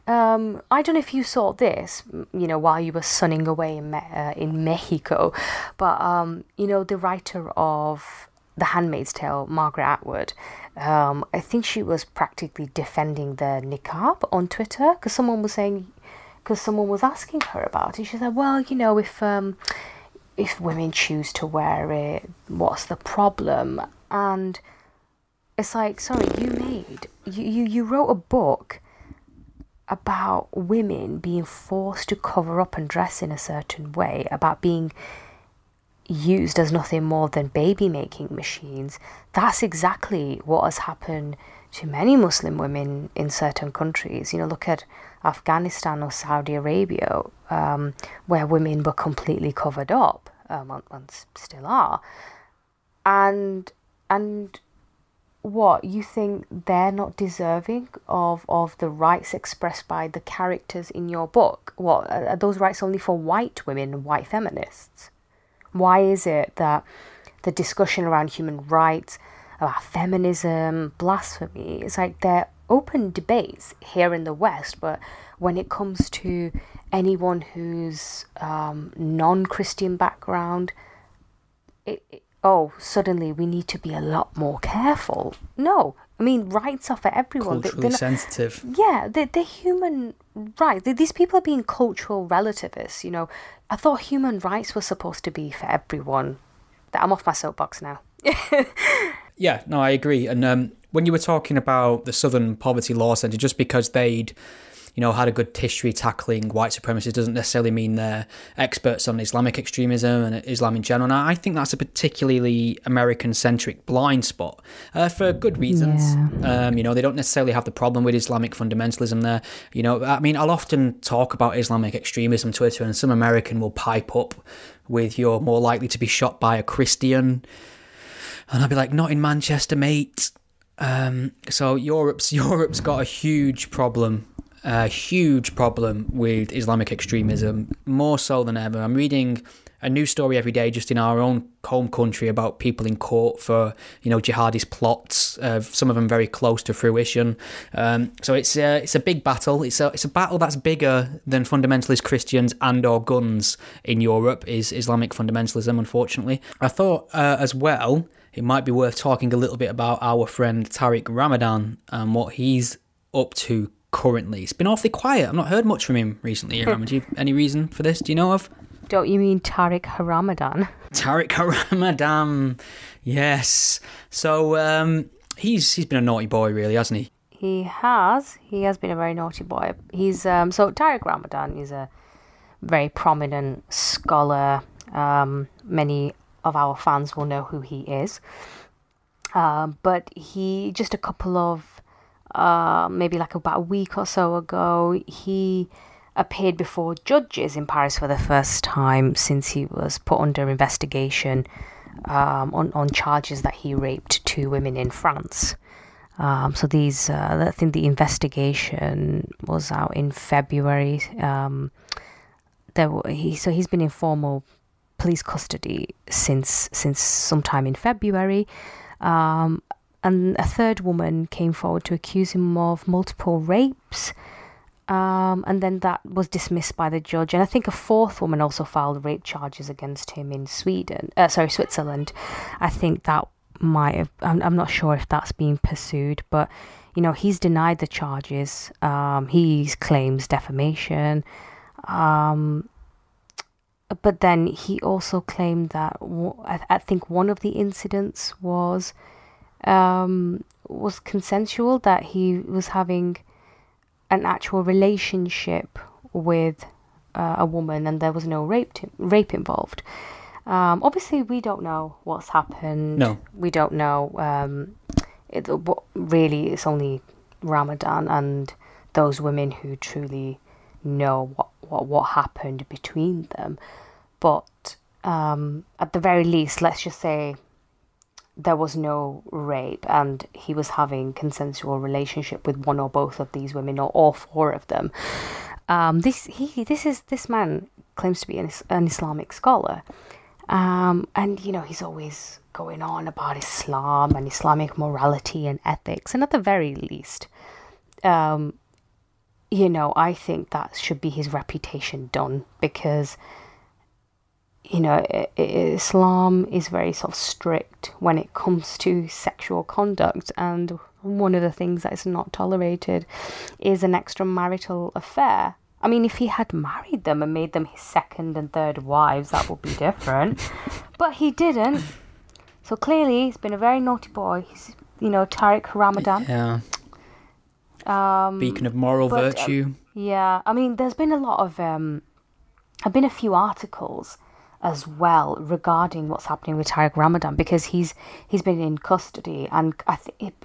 B: I don't know if you saw this, while you were sunning away in Mexico, but, the writer of The Handmaid's Tale, Margaret Atwood, I think she was practically defending the niqab on Twitter, because someone was asking her about it. She said, well, if women choose to wear it, what's the problem? And it's like, sorry, you wrote a book about women being forced to cover up and dress in a certain way, about being used as nothing more than baby making machines. That's exactly what has happened to many Muslim women in certain countries. Look at Afghanistan or Saudi Arabia, where women were completely covered up, and still are. And what, you think they're not deserving of the rights expressed by the characters in your book? What, are those rights only for white women, white feminists? Why is it that the discussion around human rights, about feminism, blasphemy, it's like they're open debates here in the West, but when it comes to anyone who's non-Christian background, suddenly we need to be a lot more careful. No, rights are for everyone.
A: Culturally sensitive.
B: Yeah, they're human rights. These people are being cultural relativists, I thought human rights were supposed to be for everyone. I'm off my soapbox now.
A: Yeah, no, I agree. And when you were talking about the Southern Poverty Law Centre, just because they'd had a good history tackling white supremacy doesn't necessarily mean they're experts on Islamic extremism and Islam in general. And I think that's a particularly American-centric blind spot for good reasons. Yeah. They don't necessarily have the problem with Islamic fundamentalism there. I'll often talk about Islamic extremism on Twitter, and some American will pipe up with, you're more likely to be shot by a Christian. And I'll be like, not in Manchester, mate. So Europe's got a huge problem a huge problem with Islamic extremism, more so than ever. I'm reading a new story every day just in our own home country about people in court for, jihadist plots, some of them very close to fruition. So it's a big battle. It's a battle that's bigger than fundamentalist Christians and or guns in Europe, is Islamic fundamentalism, unfortunately. I thought as well, it might be worth talking a little bit about our friend Tariq Ramadan and what he's up to currently. It's been awfully quiet. I've not heard much from him recently. Any reason for this? Do you know of?
B: Don't you mean Tariq Ramadan?
A: Tariq Ramadan, yes. So he's been a naughty boy, really, hasn't he?
B: He has been a very naughty boy. He's so Tariq Ramadan is a very prominent scholar. Many of our fans will know who he is. But he, just a couple of maybe like about a week or so ago, he appeared before judges in Paris for the first time since he was put under investigation on charges that he raped 2 women in France. So these, I think the investigation was out in February. He's been in formal police custody since sometime in February. And a third woman came forward to accuse him of multiple rapes. And then that was dismissed by the judge. And I think a fourth woman also filed rape charges against him in Switzerland. I think that might have, I'm not sure if that's being pursued, but, he's denied the charges. He claims defamation. But then he also claimed that I think one of the incidents was consensual, that he was having an actual relationship with a woman and there was no rape involved. Obviously, we don't know what's happened.
A: No.
B: We don't know. Really, it's only Ramadan and those women who truly know what happened between them. But at the very least, let's just say there was no rape and he was having consensual relationship with one or both of these women, or all 4 of them. This man claims to be an Islamic scholar, and he's always going on about Islam and Islamic morality and ethics, and at the very least, I think that should be his reputation done, because Islam is very sort of strict when it comes to sexual conduct, and one of the things that is not tolerated is an extramarital affair. I mean, if he had married them and made them his second and third wives, that would be different. But he didn't. So clearly, he's been a very naughty boy. He's, Tariq Ramadan.
A: Yeah. Beacon of moral virtue.
B: Yeah. I mean, there's been a lot of... have been a few articles as well regarding what's happening with Tariq Ramadan, because he's been in custody, and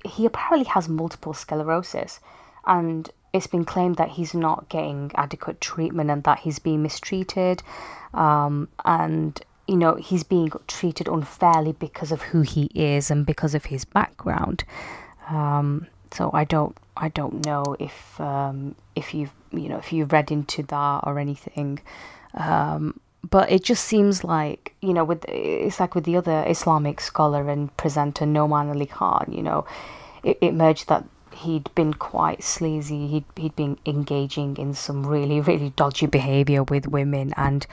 B: he apparently has multiple sclerosis, and it's been claimed that he's not getting adequate treatment and that he's being mistreated, and he's being treated unfairly because of who he is and because of his background. So I don't know if you've read into that or anything. But it just seems like, it's like with the other Islamic scholar and presenter Noman Ali Khan, it emerged that he'd been quite sleazy. He'd been engaging in some really, really dodgy behaviour with women, and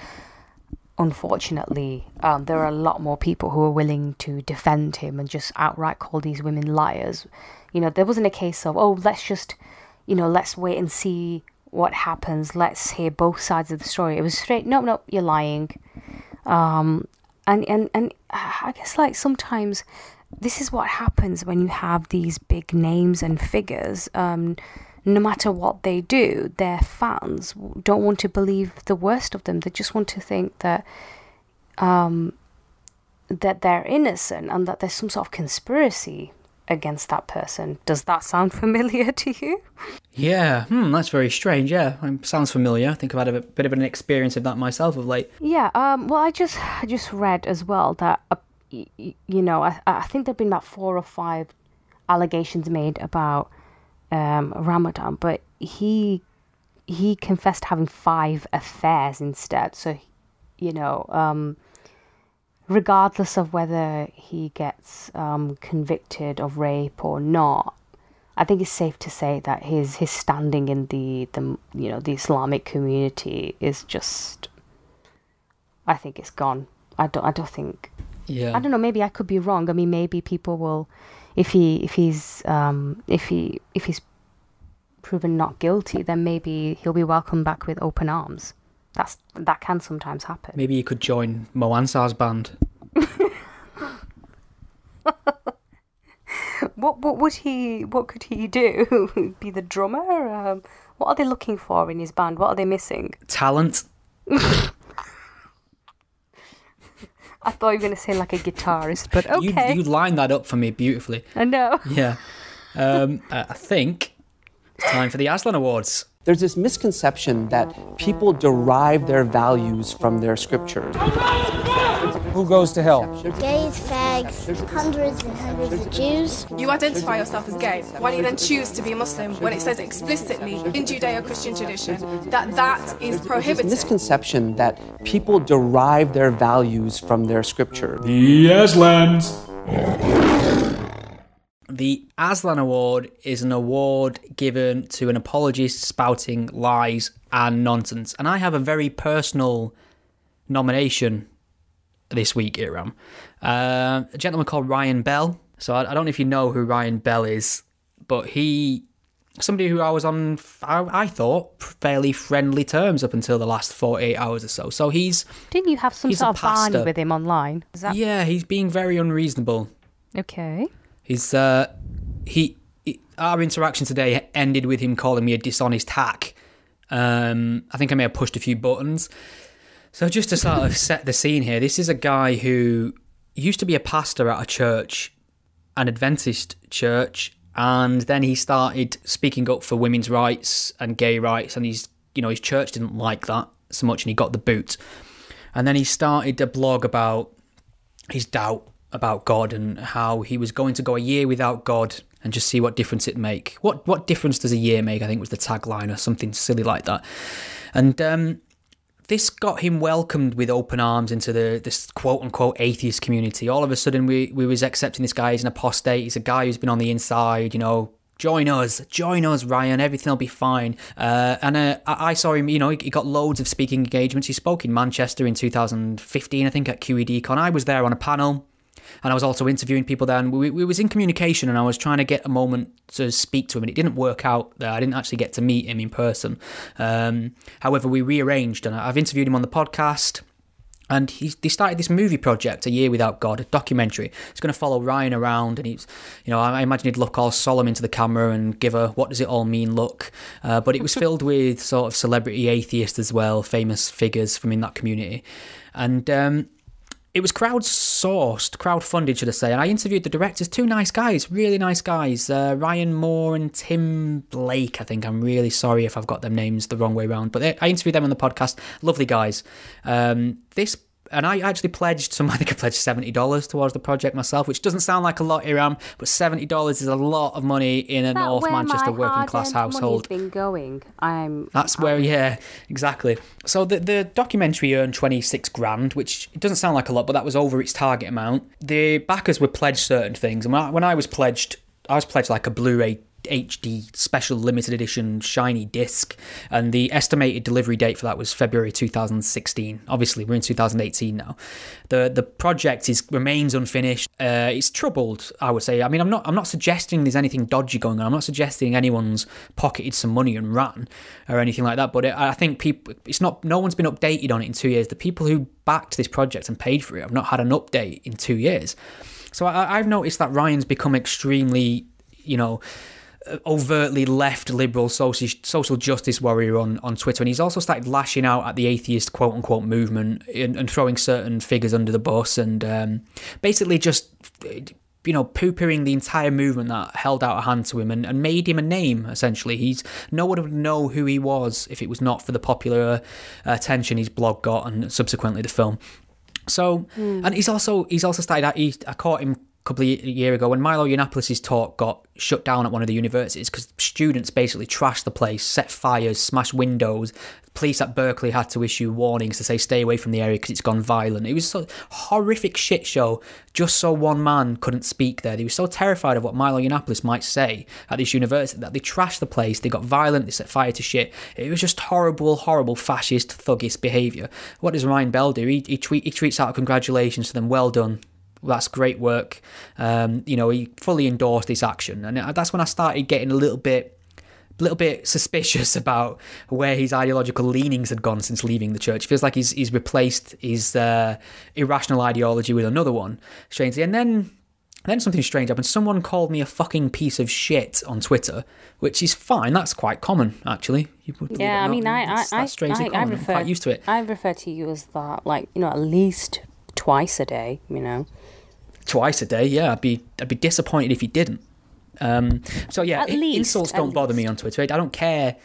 B: unfortunately, there are a lot more people who are willing to defend him and just outright call these women liars. There wasn't a case of, let's wait and see what happens, let's hear both sides of the story. It was straight, no, you're lying. And I guess, like, sometimes this is what happens when you have these big names and figures. No matter what they do, their fans don't want to believe the worst of them. They just want to think that that they're innocent and that there's some sort of conspiracy against that person. Does that sound familiar to you?
A: Yeah, that's very strange. Yeah, sounds familiar. I think I've had a bit of an experience of that myself of late.
B: Yeah, well, I just read as well that, I think there've been about 4 or 5 allegations made about Ramadan, but he he confessed having 5 affairs instead. So, you know, regardless of whether he gets convicted of rape or not, I think it's safe to say that his standing in the Islamic community is just, I think it's gone. I don't think.
A: Yeah.
B: I don't know. Maybe I could be wrong. I mean, maybe people will, if he's proven not guilty, then maybe he'll be welcomed back with open arms. That can sometimes happen.
A: Maybe he could join Mo Ansar's band.
B: What could he do? Be the drummer? What are they looking for in his band? What are they missing?
A: Talent.
B: I thought you were going to say like a guitarist, but okay.
A: You lined that up for me beautifully.
B: I know.
A: Yeah. I think it's time for the Aslan Awards.
C: There's this misconception that people derive their values from their scriptures.
D: Who goes to hell?
E: Gays, fags, hundreds and hundreds of Jews.
F: You identify yourself as gay. Why do you then choose to be Muslim when it says explicitly in Judeo-Christian tradition that is prohibited?
C: There's this misconception that people derive their values from their scripture.
D: The Aslans.
A: The Aslan Award is an award given to an apologist spouting lies and nonsense. And I have a very personal nomination this week, Iram. A gentleman called Ryan Bell. So I don't know if you know who Ryan Bell is, but somebody who I was on, I thought, fairly friendly terms up until the last 48 hours or so. So
B: Didn't you have some sort of Barney with him online?
A: Yeah, he's being very unreasonable.
B: Okay.
A: Our interaction today ended with him calling me a dishonest hack. I think I may have pushed a few buttons. So just to sort of set the scene here, this is a guy who used to be a pastor at a church, an Adventist church, and then he started speaking up for women's rights and gay rights, and his church didn't like that so much, and he got the boot. And then he started a blog about his doubt about God and how he was going to go a year without God and just see what difference it'd make. What difference does a year make? I think was the tagline or something silly like that. And this got him welcomed with open arms into this quote-unquote atheist community. All of a sudden, we was accepting this guy as an apostate. He's a guy who's been on the inside, join us, Ryan, everything will be fine. And I saw him, he got loads of speaking engagements. He spoke in Manchester in 2015, I think, at QEDCon. I was there on a panel, and I was also interviewing people there, and we was in communication, and I was trying to get a moment to speak to him, and it didn't work out there. I didn't actually get to meet him in person. However, we rearranged, and I've interviewed him on the podcast, and they started this movie project, A Year Without God, a documentary. It's going to follow Ryan around, and he's, I imagine he'd look all solemn into the camera and give a what does it all mean look. But it was filled with sort of celebrity atheists as well, famous figures from in that community. And it was crowdfunded, should I say, and I interviewed the directors, 2 nice guys, really nice guys, Ryan Moore and Tim Blake, I think. I'm really sorry if I've got them names the wrong way around, but I interviewed them on the podcast, lovely guys. And I actually pledged I think I pledged $70 towards the project myself, which doesn't sound like a lot, Iram, but $70 is a lot of money in a North Manchester working class household.
B: Been going.
A: That's where, yeah, exactly. So the documentary earned 26 grand, which it doesn't sound like a lot, but that was over its target amount. The backers were pledged certain things, and when I was pledged like a Blu-ray HD special limited edition shiny disc, and the estimated delivery date for that was February 2016. Obviously we're in 2018 now. The project remains unfinished. It's troubled, I would say. I mean, I'm not suggesting there's anything dodgy going on. I'm not suggesting anyone's pocketed some money and ran or anything like that, but I think no one's been updated on it in 2 years. The people who backed this project and paid for it have not had an update in 2 years. So I've noticed that Ryan's become extremely, overtly left liberal social justice warrior on Twitter, and he's also started lashing out at the atheist quote-unquote movement and throwing certain figures under the bus, and basically just poo-pooing the entire movement that held out a hand to him and made him a name, essentially. No one would know who he was if it was not for the popular attention his blog got and subsequently the film. So, and he's also started. I caught him couple of years ago when Milo Yiannopoulos' talk got shut down at one of the universities because students basically trashed the place, set fires, smashed windows. Police at Berkeley had to issue warnings to say stay away from the area because it's gone violent. It was a horrific shit show just so one man couldn't speak there. They were so terrified of what Milo Yiannopoulos might say at this university that they trashed the place, they got violent, they set fire to shit. It was just horrible, horrible fascist, thuggish behaviour. What does Ryan Bell do? He tweets out congratulations to them, well done. That's great work. He fully endorsed this action. And that's when I started getting a little bit suspicious about where his ideological leanings had gone since leaving the church. It feels like he's replaced his irrational ideology with another one, strangely. And then something strange happened. Someone called me a fucking piece of shit on Twitter, which is fine. That's quite common, actually.
B: Yeah, I mean,
A: that's strangely common. I'm quite used to it.
B: I refer to you as that, at least twice a day,
A: Twice a day, yeah. I'd be disappointed if you didn't. So yeah, insults don't bother me on Twitter. I don't care.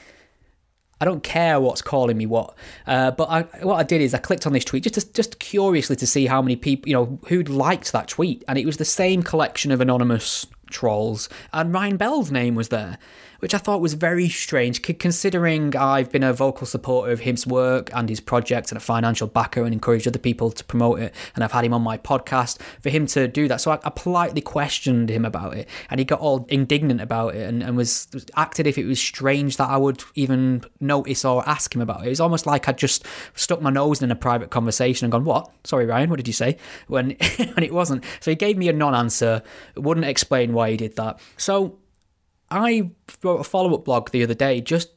A: I don't care what's calling me what. But what I did is I clicked on this tweet just curiously to see how many people, who'd liked that tweet, and it was the same collection of anonymous trolls, and Ryan Bell's name was there, which I thought was very strange, considering I've been a vocal supporter of his work and his project and a financial backer and encouraged other people to promote it, and I've had him on my podcast. For him to do that, so I politely questioned him about it, and he got all indignant about it and was acted if it was strange that I would even notice or ask him about it. It was almost like I'd just stuck my nose in a private conversation and gone, what? Sorry, Ryan, what did you say? When it wasn't. So he gave me a non-answer, wouldn't explain why he did that. So I wrote a follow-up blog the other day just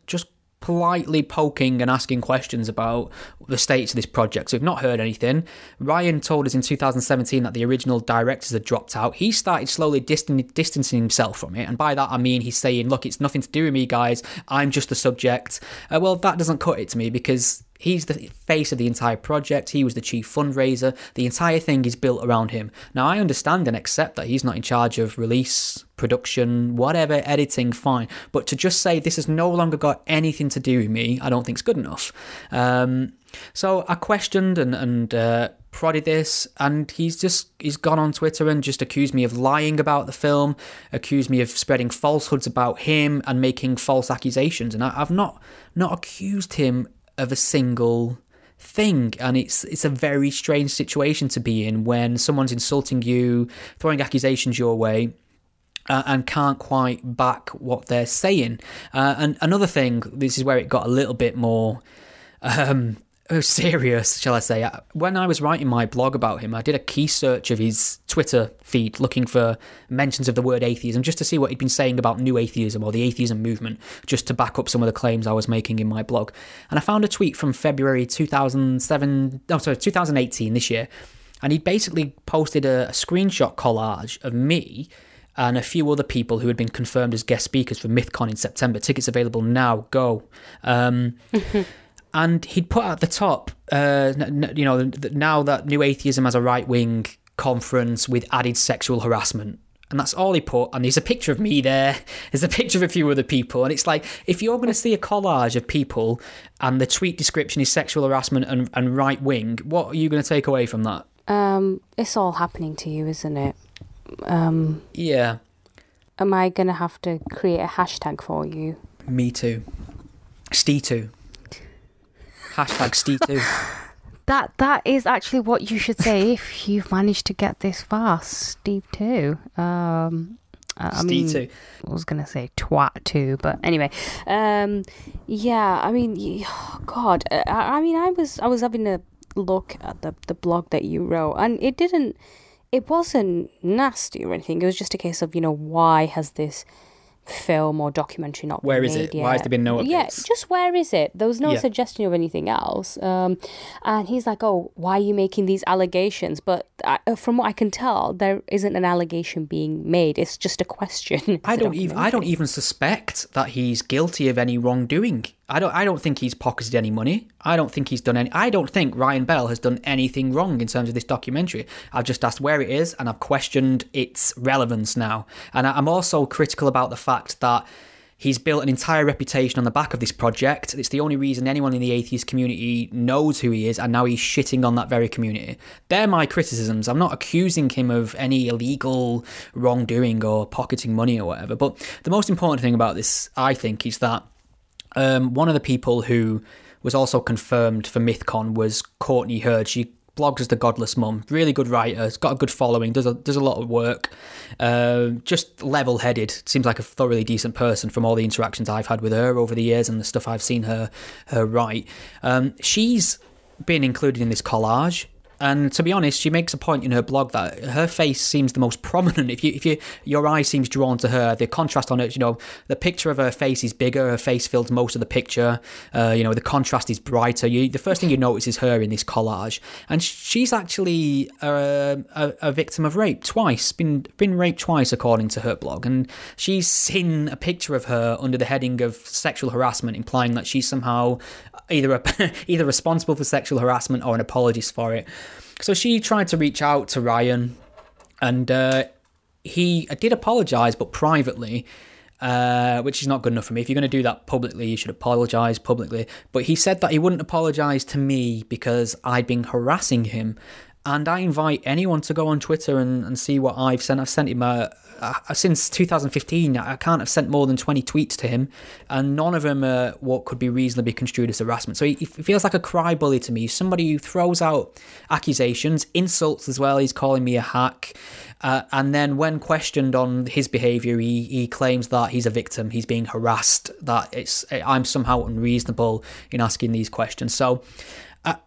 A: politely poking and asking questions about the status of this project. So we've not heard anything. Ryan told us in 2017 that the original directors had dropped out. He started slowly distancing himself from it, and by that I mean he's saying, look, it's nothing to do with me, guys, I'm just the subject. Well, that doesn't cut it to me, because he's the face of the entire project. He was the chief fundraiser. The entire thing is built around him. Now, I understand and accept that he's not in charge of release, production, whatever, editing, fine. But to just say this has no longer got anything to do with me, I don't think is good enough. So I questioned and prodded this, and he's gone on Twitter and just accused me of lying about the film, accused me of spreading falsehoods about him and making false accusations. And I've not accused him of a single thing, and it's a very strange situation to be in when someone's insulting you, throwing accusations your way, and can't quite back what they're saying. And another thing, this is where it got a little bit more serious, shall I say. When I was writing my blog about him, I did a key search of his Twitter feed looking for mentions of the word atheism, just to see what he'd been saying about new atheism or the atheism movement, just to back up some of the claims I was making in my blog. And I found a tweet from February 2018, this year, and he basically posted a screenshot collage of me and a few other people who had been confirmed as guest speakers for MythCon in September. Tickets available now, go. And he'd put at the top, now that New Atheism has a right-wing conference with added sexual harassment. And that's all he put. And there's a picture of me there. There's a picture of a few other people. And it's like, if you're going to see a collage of people and the tweet description is sexual harassment and right-wing, what are you going to take away from that?
B: It's all happening to you, isn't it?
A: Yeah.
B: Am I going to have to create a hashtag for you?
A: Me too. Stee2. Hashtag Stee2.
B: That is actually what you should say if you've managed to get this far. Steve2.
A: Stee2.
B: I was going to say twat too, but anyway. Yeah, I mean, God. I mean, I was having a look at the blog that you wrote, and it wasn't nasty or anything. It was just a case of, why has this film or documentary not been made yet?
A: Where is it? Why has there been no updates?
B: Yeah, just where is it? There was no suggestion of anything else. And he's like, oh, why are you making these allegations? But from what I can tell, there isn't an allegation being made. It's just a question.
A: I don't even suspect that he's guilty of any wrongdoing. I don't think he's pocketed any money. I don't think Ryan Bell has done anything wrong in terms of this documentary. I've just asked where it is, and I've questioned its relevance now. And I'm also critical about the fact that He's built an entire reputation on the back of this project. It's the only reason anyone in the atheist community knows who he is, and now he's shitting on that very community. They're my criticisms. I'm not accusing him of any illegal wrongdoing or pocketing money or whatever. But the most important thing about this, I think, is that one of the people who was also confirmed for MythCon was Courtney Hurd. She blogs as The Godless Mum. Really good writer. Has got a good following. Does a lot of work. Just level-headed. Seems like a thoroughly decent person from all the interactions I've had with her over the years and the stuff I've seen her write. She's been included in this collage. And to be honest, she makes a point in her blog that her face seems the most prominent. If your eye seems drawn to her, the contrast on it, the picture of her face is bigger. Her face fills most of the picture. The contrast is brighter. The first thing you notice is her in this collage, and she's actually a victim of rape twice. Been raped twice, according to her blog, and she's seen a picture of her under the heading of sexual harassment, implying that she's somehow either responsible for sexual harassment or an apologist for it. So she tried to reach out to Ryan, and he did apologise, but privately, which is not good enough for me. If you're going to do that publicly, you should apologise publicly. But he said that he wouldn't apologise to me because I'd been harassing him. And I invite anyone to go on Twitter and see what I've sent. I've sent him since 2015. I can't have sent more than 20 tweets to him, and none of them are what could be reasonably construed as harassment. So he feels like a cry bully to me, somebody who throws out accusations, insults as well. He's calling me a hack. And then when questioned on his behaviour, he claims that he's a victim, he's being harassed, that I'm somehow unreasonable in asking these questions. So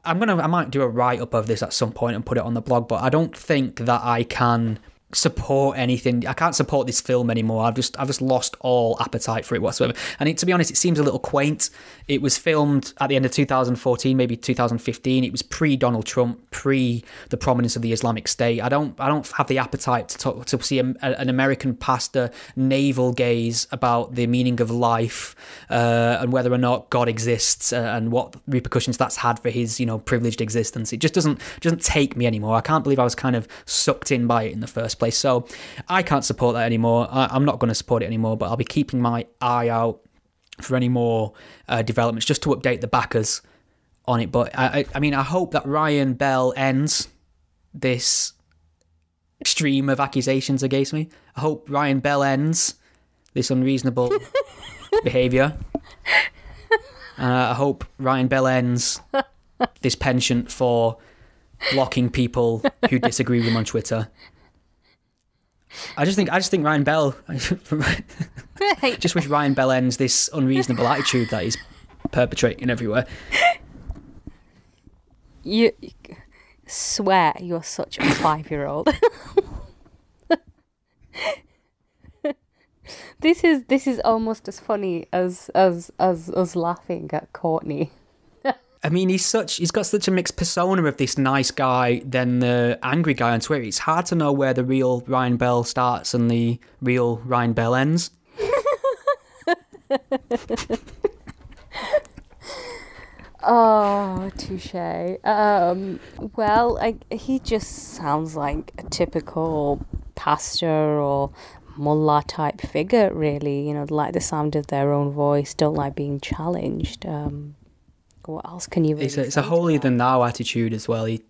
A: I might do a write-up of this at some point and put it on the blog, but I don't think that I can support anything. I can't support this film anymore. I've just lost all appetite for it whatsoever. And to be honest, it seems a little quaint. It was filmed at the end of 2014, maybe 2015. It was pre-Donald Trump, pre the prominence of the Islamic State. I don't have the appetite to see an American pastor navel gaze about the meaning of life and whether or not God exists and what repercussions that's had for his privileged existence. It just doesn't take me anymore. I can't believe I was kind of sucked in by it in the first place. So I can't support that anymore. I'm not going to support it anymore, but I'll be keeping my eye out for any more developments just to update the backers on it. But I hope that Ryan Bell ends this stream of accusations against me. I hope Ryan Bell ends this unreasonable behaviour. I hope Ryan Bell ends this penchant for blocking people who disagree with him on Twitter. I just think Ryan Bell. Just wish Ryan Bell ends this unreasonable attitude that he's perpetrating everywhere.
B: You swear you're such a 5-year-old. This is almost as funny as us laughing at Courtney.
A: I mean, he's got such a mixed persona of this nice guy, then the angry guy on Twitter. It's hard to know where the real Ryan Bell starts and the real Ryan Bell ends.
B: Oh, touche. Well, he just sounds like a typical pastor or mullah type figure, really. Like the sound of their own voice, don't like being challenged. What else can you really say?
A: It's a holier than thou attitude as well. He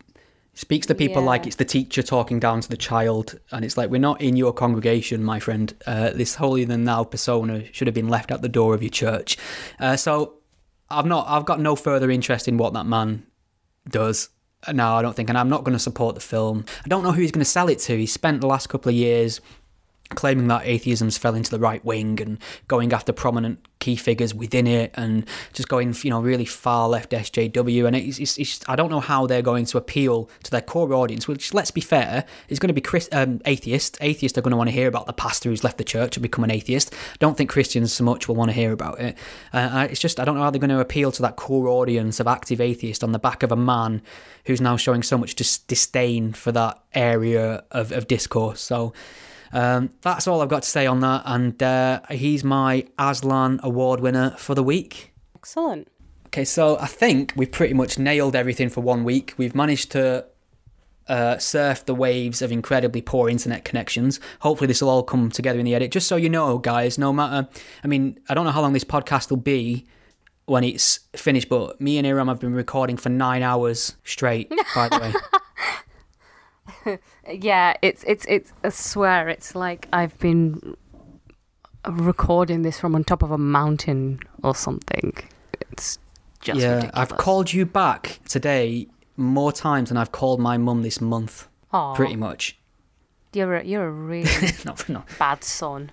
A: speaks to people like it's the teacher talking down to the child, and it's like, we're not in your congregation, my friend. This holier than thou persona should have been left at the door of your church. So I've got no further interest in what that man does. No, I don't think, and I'm not going to support the film. I don't know who he's going to sell it to. He spent the last couple of years claiming that atheism's fell into the right wing and going after prominent key figures within it and just going, really far left SJW. And it's I don't know how they're going to appeal to their core audience, which, let's be fair, is going to be atheists. Atheists are going to want to hear about the pastor who's left the church and become an atheist. I don't think Christians so much will want to hear about it. It's just, I don't know how they're going to appeal to that core audience of active atheists on the back of a man who's now showing so much disdain for that area of discourse. So that's all I've got to say on that, and he's my Aslan Award winner for the week.
B: Excellent.
A: Okay, so I think we've pretty much nailed everything for 1 week. We've managed to surf the waves of incredibly poor internet connections. Hopefully this will all come together in the edit. Just so you know, guys, no matter... I mean, I don't know how long this podcast will be when it's finished, but me and Iram have been recording for 9 hours straight, by the way.
B: Yeah, it's I swear, it's like I've been recording this from on top of a mountain or something. It's just ridiculous.
A: I've called you back today more times than I've called my mum this month.
B: Aww.
A: Pretty much.
B: You're a really
A: no.
B: bad son.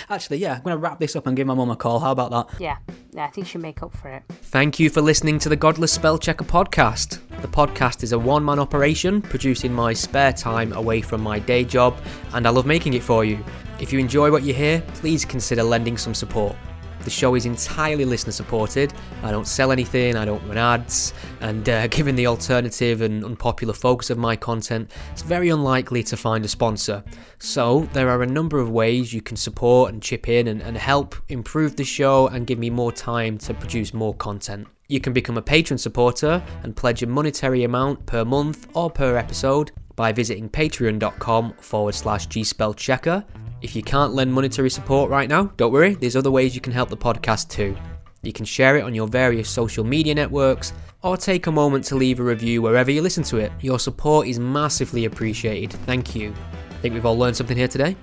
A: Actually, yeah, I'm going to wrap this up and give my mum a call. How about that?
B: Yeah, I think you should make up for it.
A: Thank you for listening to the Godless Spell Checker podcast. The podcast is a one-man operation produced in my spare time away from my day job, and I love making it for you. If you enjoy what you hear, please consider lending some support. The show is entirely listener supported. I don't sell anything, I don't run ads, and given the alternative and unpopular focus of my content, it's very unlikely to find a sponsor. So there are a number of ways you can support and chip in and help improve the show and give me more time to produce more content. You can become a patron supporter and pledge a monetary amount per month or per episode by visiting patreon.com/gspellchecker. If you can't lend monetary support right now, don't worry, there's other ways you can help the podcast too. You can share it on your various social media networks, or take a moment to leave a review wherever you listen to it. Your support is massively appreciated. Thank you. I think we've all learned something here today.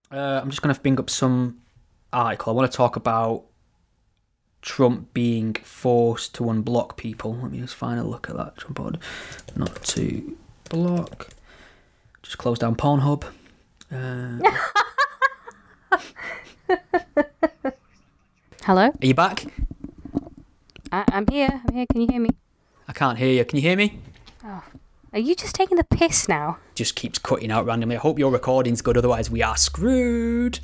A: I'm just going to bring up some article. I want to talk about Trump being forced to unblock people. Let me just find a look at that. Trump ordered not to block. Just close down Pornhub.
B: Hello?
A: Are you back?
B: I'm here. Can you hear me?
A: I can't hear you. Can you hear me?
B: Oh. Are you just taking the piss now?
A: Just keeps cutting out randomly. I hope your recording's good, otherwise we are screwed.